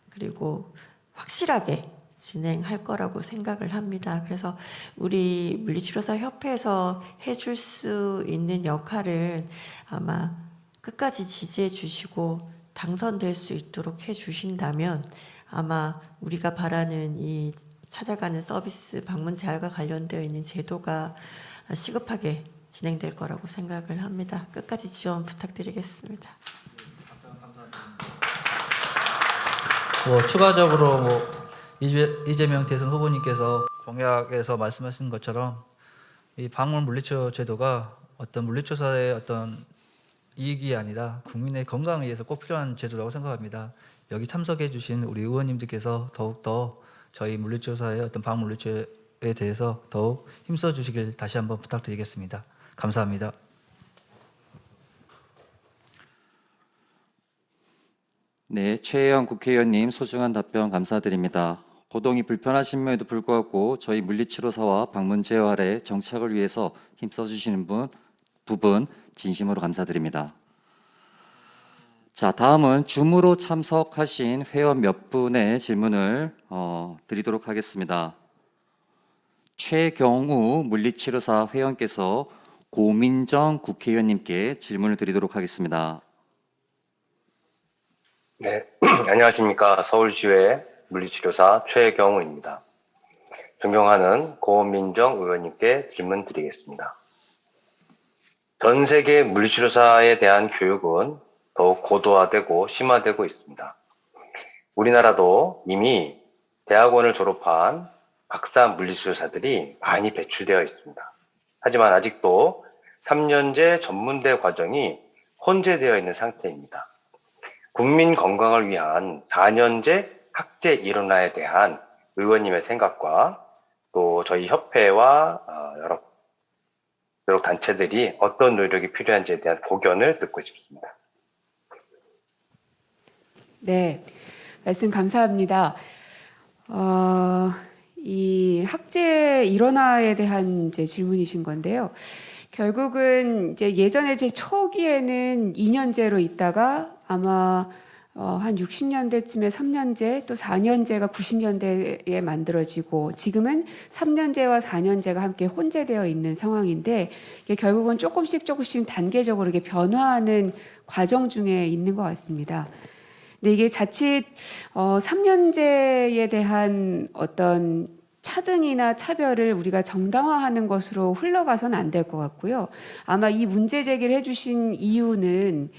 그리고 확실하게 진행할 거라고 생각을 합니다. 그래서 우리 물리치료사 협회에서 해줄 수 있는 역할은 아마 끝까지 지지해 주시고 당선될 수 있도록 해 주신다면 아마 우리가 바라는 이 찾아가는 서비스 방문 재활과 관련되어 있는 제도가 시급하게 진행될 거라고 생각을 합니다. 끝까지 지원 부탁드리겠습니다. 추가적으로 이재명 대선 후보님께서 공약에서 말씀하신 것처럼 이 방문 물리치료 제도가 어떤 물리치료사의 어떤 이익이 아니라 국민의 건강을 위해서 꼭 필요한 제도라고 생각합니다. 여기 참석해 주신 우리 의원님들께서 더욱더 저희 물리치료사의 어떤 방문 물리치료에 대해서 더욱 힘써 주시길 다시 한번 부탁드리겠습니다. 감사합니다. 네, 최혜영 국회의원님 소중한 답변 감사드립니다. 고동이 불편하심에도 불구하고 저희 물리치료사와 방문 재활의 정착을 위해서 힘써주시는 부분 진심으로 감사드립니다. 자, 다음은 줌으로 참석하신 회원 몇 분의 질문을 드리도록 하겠습니다. 최경우 물리치료사 회원께서 고민정 국회의원님께 질문을 드리도록 하겠습니다. 네, 안녕하십니까. 서울시의 물리치료사 최경우입니다. 존경하는 고민정 의원님께 질문 드리겠습니다. 전 세계 물리치료사에 대한 교육은 더욱 고도화되고 심화되고 있습니다. 우리나라도 이미 대학원을 졸업한 박사 물리치료사들이 많이 배출되어 있습니다. 하지만 아직도 3년제 전문대 과정이 혼재되어 있는 상태입니다. 국민 건강을 위한 4년제 학제 일원화에 대한 의원님의 생각과 또 저희 협회와 여러 단체들이 어떤 노력이 필요한지에 대한 고견을 듣고 싶습니다. 네, 말씀 감사합니다. 이 학제 일원화에 대한 이제 질문이신 건데요. 결국은 이제 예전에 제 초기에는 2년제로 있다가 아마 한 60년대쯤에 3년제 또 4년제가 90년대에 만들어지고 지금은 3년제와 4년제가 함께 혼재되어 있는 상황인데 이게 결국은 조금씩 단계적으로 이게 변화하는 과정 중에 있는 것 같습니다. 근데 이게 자칫 3년제에 대한 어떤 차등이나 차별을 우리가 정당화하는 것으로 흘러가서는 안 될 것 같고요. 아마 이 문제 제기를 해주신 이유는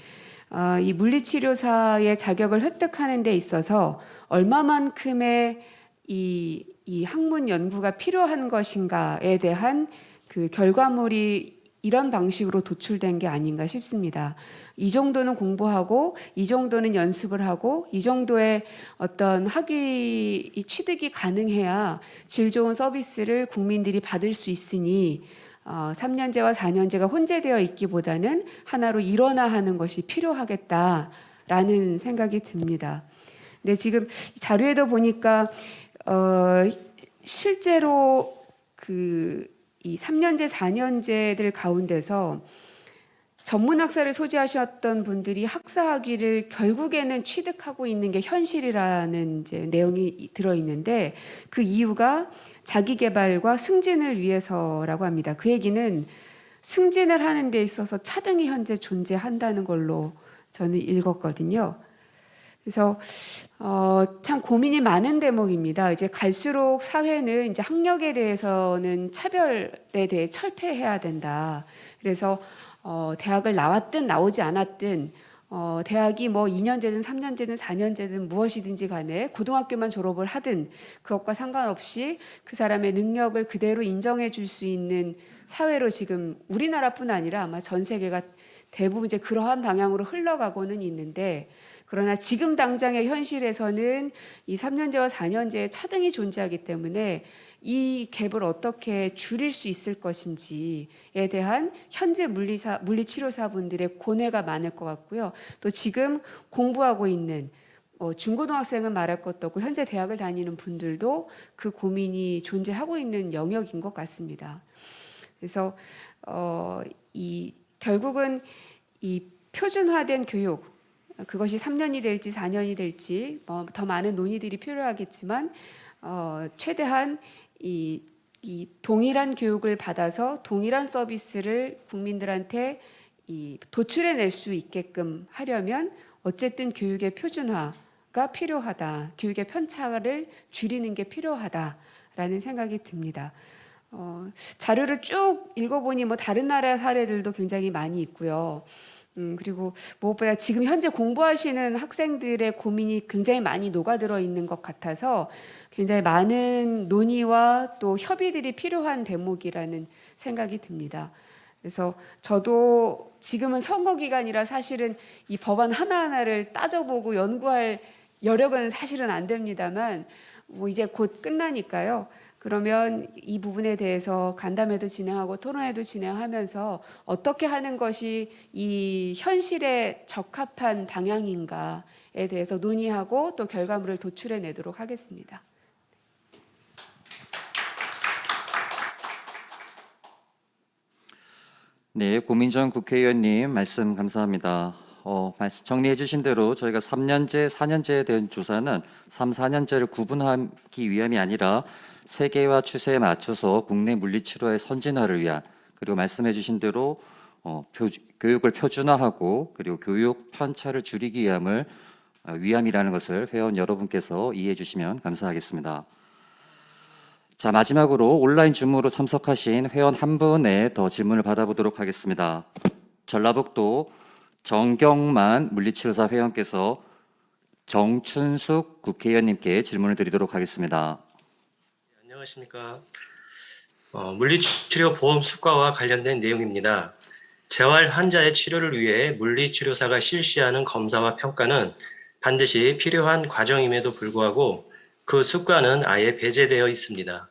이 물리치료사의 자격을 획득하는 데 있어서 얼마만큼의 이 학문 연구가 필요한 것인가에 대한 그 결과물이 이런 방식으로 도출된 게 아닌가 싶습니다. 이 정도는 공부하고 이 정도는 연습을 하고 이 정도의 어떤 학위 취득이 가능해야 질 좋은 서비스를 국민들이 받을 수 있으니 3년제와 4년제가 혼재되어 있기보다는 하나로 일원화하는 것이 필요하겠다라는 생각이 듭니다. 근데 지금 자료에도 보니까 실제로 이 3년제, 4년제들 가운데서 전문 학사를 소지하셨던 분들이 학사 학위를 결국에는 취득하고 있는 게 현실이라는 이제 내용이 들어 있는데 그 이유가 자기 개발과 승진을 위해서라고 합니다. 그 얘기는 승진을 하는 데 있어서 차등이 현재 존재한다는 걸로 저는 읽었거든요. 그래서 참 고민이 많은 대목입니다. 이제 갈수록 사회는 이제 학력에 대해서는 차별에 대해 철폐해야 된다. 그래서 대학을 나왔든 나오지 않았든 대학이 뭐 2년제든 3년제든 4년제든 무엇이든지 간에 고등학교만 졸업을 하든 그것과 상관없이 그 사람의 능력을 그대로 인정해 줄 수 있는 사회로 지금 우리나라뿐 아니라 아마 전 세계가 대부분 이제 그러한 방향으로 흘러가고는 있는데 그러나 지금 당장의 현실에서는 이 3년제와 4년제의 차등이 존재하기 때문에 이 갭을 어떻게 줄일 수 있을 것인지에 대한 현재 물리치료사분들의 고뇌가 많을 것 같고요. 또 지금 공부하고 있는 중고등학생은 말할 것도 없고 현재 대학을 다니는 분들도 그 고민이 존재하고 있는 영역인 것 같습니다. 그래서 결국은 이 표준화된 교육, 그것이 3년이 될지 4년이 될지 더 많은 논의들이 필요하겠지만 최대한 이 동일한 교육을 받아서 동일한 서비스를 국민들한테 도출해낼 수 있게끔 하려면 어쨌든 교육의 표준화가 필요하다. 교육의 편차를 줄이는 게 필요하다라는 생각이 듭니다. 자료를 쭉 읽어보니 다른 나라 사례들도 굉장히 많이 있고요. 그리고 무엇보다 지금 현재 공부하시는 학생들의 고민이 굉장히 많이 녹아들어 있는 것 같아서 굉장히 많은 논의와 또 협의들이 필요한 대목이라는 생각이 듭니다. 그래서 저도 지금은 선거 기간이라 사실은 이 법안 하나하나를 따져보고 연구할 여력은 사실은 안 됩니다만 이제 곧 끝나니까요. 그러면 이 부분에 대해서 간담회도 진행하고 토론회도 진행하면서 어떻게 하는 것이 이 현실에 적합한 방향인가에 대해서 논의하고 또 결과물을 도출해 내도록 하겠습니다. 네, 고민정 국회의원님 말씀 감사합니다. 정리해 주신 대로 저희가 3년제, 4년제에 대한 조사는 3, 4년제를 구분하기 위함이 아니라 세계화 추세에 맞춰서 국내 물리치료의 선진화를 위한, 그리고 말씀해 주신 대로 교육을 표준화하고 그리고 교육 편차를 줄이기 위함이라는 것을 회원 여러분께서 이해해 주시면 감사하겠습니다. 자, 마지막으로 온라인 줌으로 참석하신 회원 한 분의 더 질문을 받아보도록 하겠습니다. 전라북도 정경만 물리치료사 회원께서 정춘숙 국회의원님께 질문을 드리도록 하겠습니다. 안녕하십니까. 물리치료 보험 수가와 관련된 내용입니다. 재활 환자의 치료를 위해 물리치료사가 실시하는 검사와 평가는 반드시 필요한 과정임에도 불구하고 그 수가는 아예 배제되어 있습니다.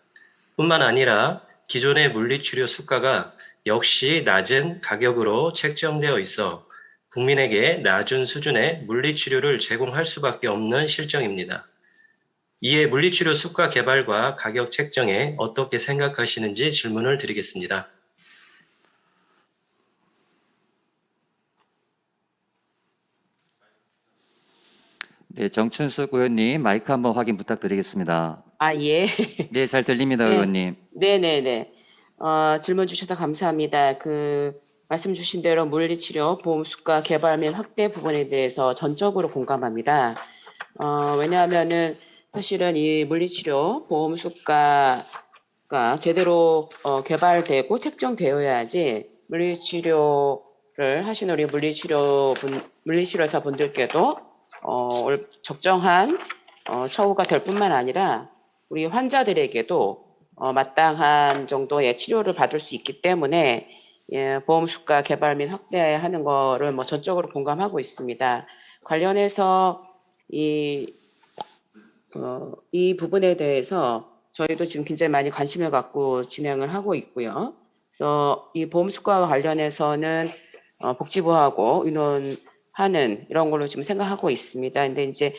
뿐만 아니라 기존의 물리치료 수가가 역시 낮은 가격으로 책정되어 있어 국민에게 낮은 수준의 물리치료를 제공할 수밖에 없는 실정입니다. 이에 물리치료 수가 개발과 가격 책정에 어떻게 생각하시는지 질문을 드리겠습니다. 네, 정춘숙 의원님 마이크 한번 확인 부탁드리겠습니다. 예. 네, 잘 들립니다, 네. 의원님. 네네네. 질문 주셔서 감사합니다. 말씀 주신 대로 물리치료 보험 수가 개발 및 확대 부분에 대해서 전적으로 공감합니다. 왜냐하면은 사실은 이 물리치료 보험 수가가 제대로 개발되고 책정되어야지 물리치료를 하시는 우리 물리치료사 분들께도 적정한 처우가 될 뿐만 아니라 우리 환자들에게도 마땅한 정도의 치료를 받을 수 있기 때문에 보험 수가 개발 및 확대하는 거를 전적으로 공감하고 있습니다. 관련해서 이 부분에 대해서 저희도 지금 굉장히 많이 관심을 갖고 진행을 하고 있고요. 그래서 이 보험 수가와 관련해서는 복지부하고 의논하는 이런 걸로 지금 생각하고 있습니다. 근데 이제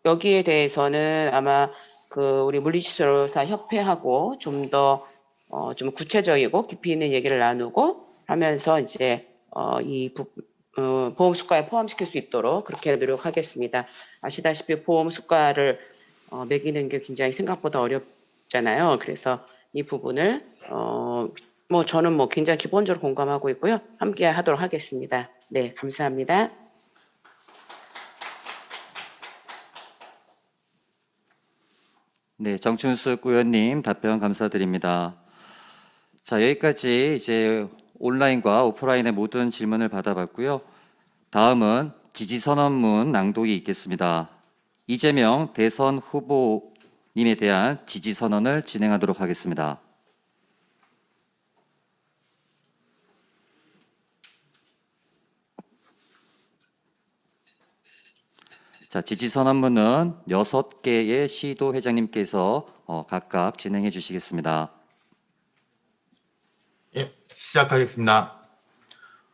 여기에 대해서는 아마 우리 물리치료사 협회하고 좀 더 좀 구체적이고 깊이 있는 얘기를 나누고 하면서 이제 보험 수가에 포함시킬 수 있도록 그렇게 노력하겠습니다. 아시다시피 보험 수가를 매기는 게 굉장히 생각보다 어렵잖아요. 그래서 이 부분을 저는 굉장히 기본적으로 공감하고 있고요. 함께 하도록 하겠습니다. 네, 감사합니다. 네, 정춘숙 의원님 답변 감사드립니다. 자, 여기까지 이제 온라인과 오프라인의 모든 질문을 받아봤고요. 다음은 지지선언문 낭독이 있겠습니다. 이재명 대선 후보님에 대한 지지선언을 진행하도록 하겠습니다. 자, 지지선언문은 6개의 시도회장님께서 각각 진행해 주시겠습니다. 예, 시작하겠습니다.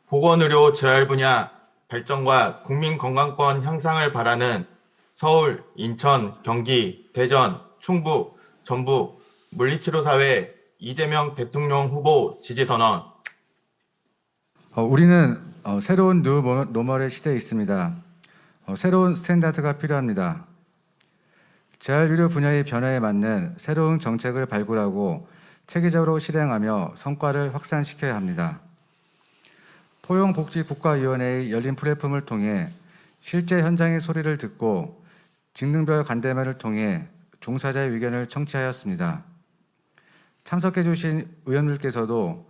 보건의료 재활 분야 발전과 국민 건강권 향상을 바라는 서울, 인천, 경기, 대전, 충북, 전북 물리치료사회 이재명 대통령 후보 지지선언. 우리는 새로운 뉴 노멀의 시대에 있습니다. 새로운 스탠다드가 필요합니다. 재활의료 분야의 변화에 맞는 새로운 정책을 발굴하고 체계적으로 실행하며 성과를 확산시켜야 합니다. 포용복지국가위원회의 열린 플랫폼을 통해 실제 현장의 소리를 듣고 직능별 간담회를 통해 종사자의 의견을 청취하였습니다. 참석해 주신 의원들께서도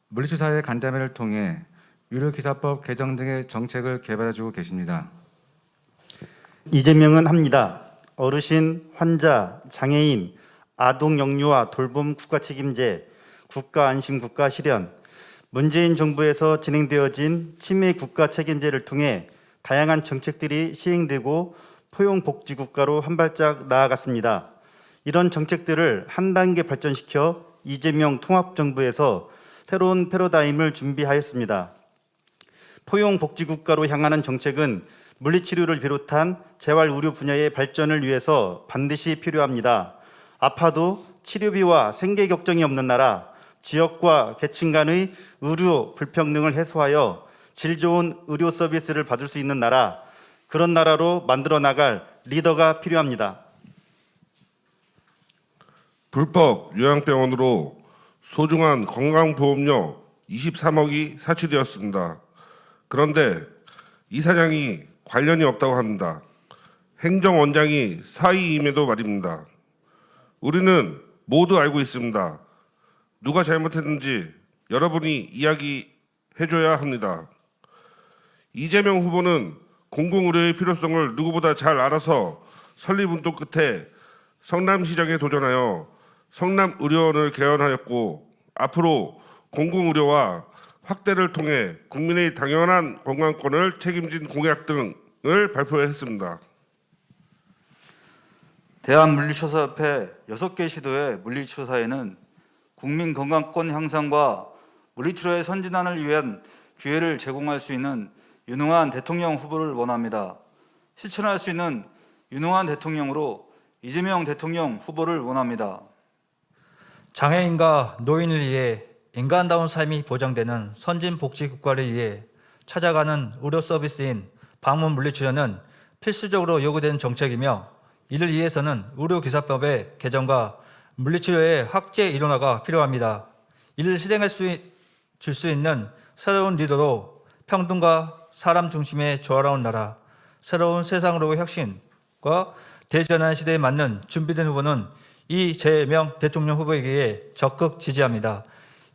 물리치료사의 간담회를 통해 의료기사법 개정 등의 정책을 개발해주고 계십니다. 이재명은 합니다. 어르신, 환자, 장애인, 아동 영유아 돌봄 국가 책임제, 국가 안심 국가 실현, 문재인 정부에서 진행되어진 치매 국가 책임제를 통해 다양한 정책들이 시행되고 포용복지 국가로 한 발짝 나아갔습니다. 이런 정책들을 한 단계 발전시켜 이재명 통합정부에서 새로운 패러다임을 준비하였습니다. 포용복지 국가로 향하는 정책은 물리치료를 비롯한 재활의료 분야의 발전을 위해서 반드시 필요합니다. 아파도 치료비와 생계 걱정이 없는 나라, 지역과 계층 간의 의료 불평등을 해소하여 질 좋은 의료 서비스를 받을 수 있는 나라, 그런 나라로 만들어 나갈 리더가 필요합니다. 불법 요양병원으로 소중한 건강보험료 23억이 사치되었습니다. 그런데 이사장이 관련이 없다고 합니다. 행정원장이 사위임에도 말입니다. 우리는 모두 알고 있습니다. 누가 잘못했는지 여러분이 이야기해줘야 합니다. 이재명 후보는 공공의료의 필요성을 누구보다 잘 알아서 설립운동 끝에 성남시장에 도전하여 성남의료원을 개원하였고 앞으로 공공의료와 확대를 통해 국민의 당연한 건강권을 책임진 공약 등을 발표했습니다. 대한물리치료사협회 6개 시도의 물리치료사회는 국민 건강권 향상과 물리치료의 선진화를 위한 기회를 제공할 수 있는 유능한 대통령 후보를 원합니다. 실천할 수 있는 유능한 대통령으로 이재명 대통령 후보를 원합니다. 장애인과 노인을 위해 인간다운 삶이 보장되는 선진복지 국가를 위해 찾아가는 의료 서비스인 방문 물리치료는 필수적으로 요구되는 정책이며 이를 위해서는 의료기사법의 개정과 물리치료의 확대 일원화가 필요합니다. 이를 실행할 수 있는 새로운 리더로 평등과 사람 중심의 조화로운 나라, 새로운 세상으로의 혁신과 대전환 시대에 맞는 준비된 후보는 이재명 대통령 후보에게 적극 지지합니다.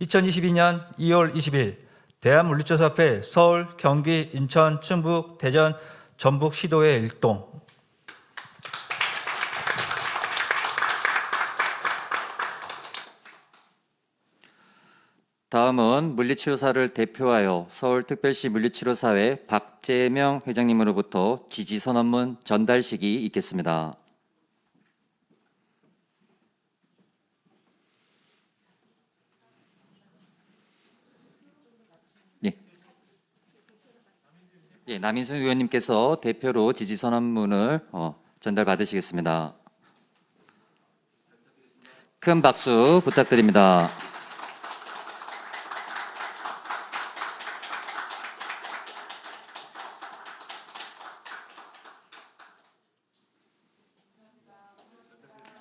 2022년 2월 20일 대한물리치료사협회 서울, 경기, 인천, 충북, 대전, 전북 시도의 일동. 다음은 물리치료사를 대표하여 서울특별시 물리치료사회 박재명 회장님으로부터 지지선언문 전달식이 있겠습니다. 예, 남인순 의원님께서 대표로 지지선언문을 전달받으시겠습니다. 큰 박수 부탁드립니다.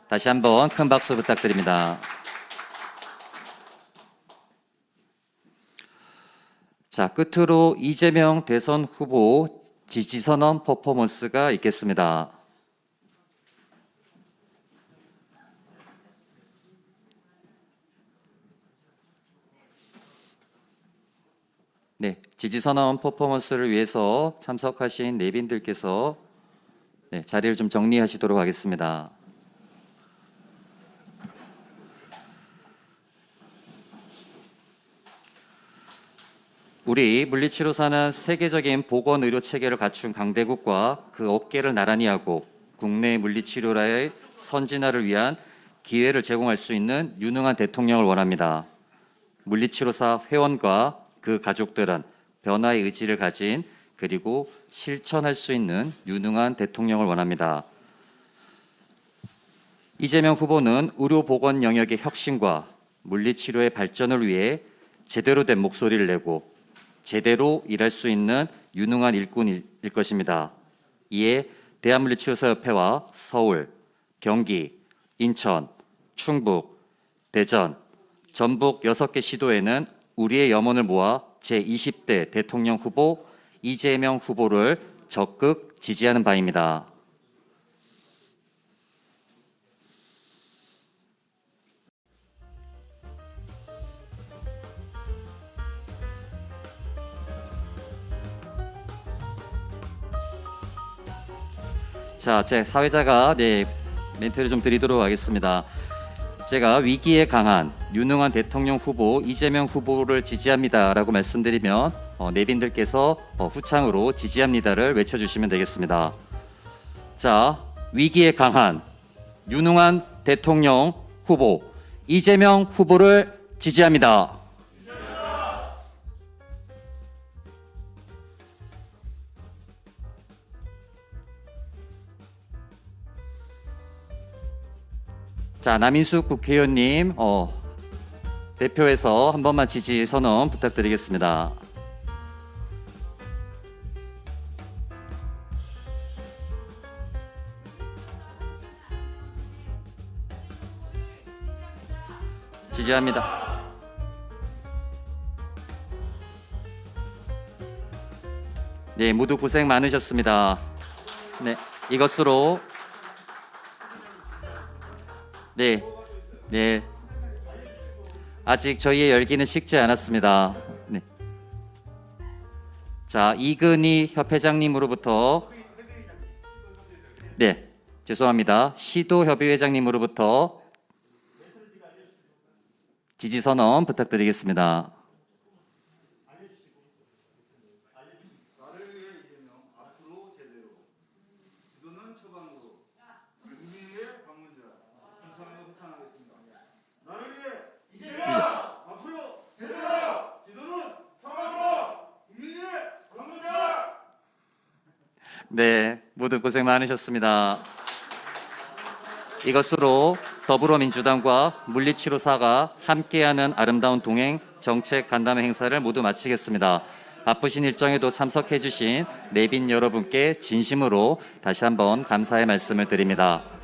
다시 한번 큰 박수 부탁드립니다. 자, 끝으로 이재명 대선 후보 지지선언 퍼포먼스가 있겠습니다. 네, 지지선언 퍼포먼스를 위해서 참석하신 내빈들께서 자리를 좀 정리하시도록 하겠습니다. 우리 물리치료사는 세계적인 보건의료 체계를 갖춘 강대국과 그 어깨를 나란히 하고 국내 물리치료라의 선진화를 위한 기회를 제공할 수 있는 유능한 대통령을 원합니다. 물리치료사 회원과 그 가족들은 변화의 의지를 가진 그리고 실천할 수 있는 유능한 대통령을 원합니다. 이재명 후보는 의료보건 영역의 혁신과 물리치료의 발전을 위해 제대로 된 목소리를 내고 제대로 일할 수 있는 유능한 일꾼일 것입니다. 이에 대한물리치료사협회와 서울, 경기, 인천, 충북, 대전, 전북 6개 시도에는 우리의 염원을 모아 제20대 대통령 후보 이재명 후보를 적극 지지하는 바입니다. 자, 제 사회자가 멘트를 좀 드리도록 하겠습니다. 제가 위기에 강한 유능한 대통령 후보 이재명 후보를 지지합니다라고 말씀드리면 내빈들께서 후창으로 지지합니다를 외쳐주시면 되겠습니다. 자, 위기에 강한 유능한 대통령 후보 이재명 후보를 지지합니다. 자, 남인숙 국회의원님 대표해서 한 번만 지지 선언 부탁드리겠습니다. 지지합니다. 네, 모두 고생 많으셨습니다. 네, 이것으로 네. 아직 저희의 열기는 식지 않았습니다. 네. 자, 이근희 협회장님으로부터 죄송합니다. 시도협의회장님으로부터 지지 선언 부탁드리겠습니다. 네, 모두 고생 많으셨습니다. 이것으로 더불어민주당과 물리치료사가 함께하는 아름다운 동행 정책 간담회 행사를 모두 마치겠습니다. 바쁘신 일정에도 참석해 주신 내빈 여러분께 진심으로 다시 한번 감사의 말씀을 드립니다.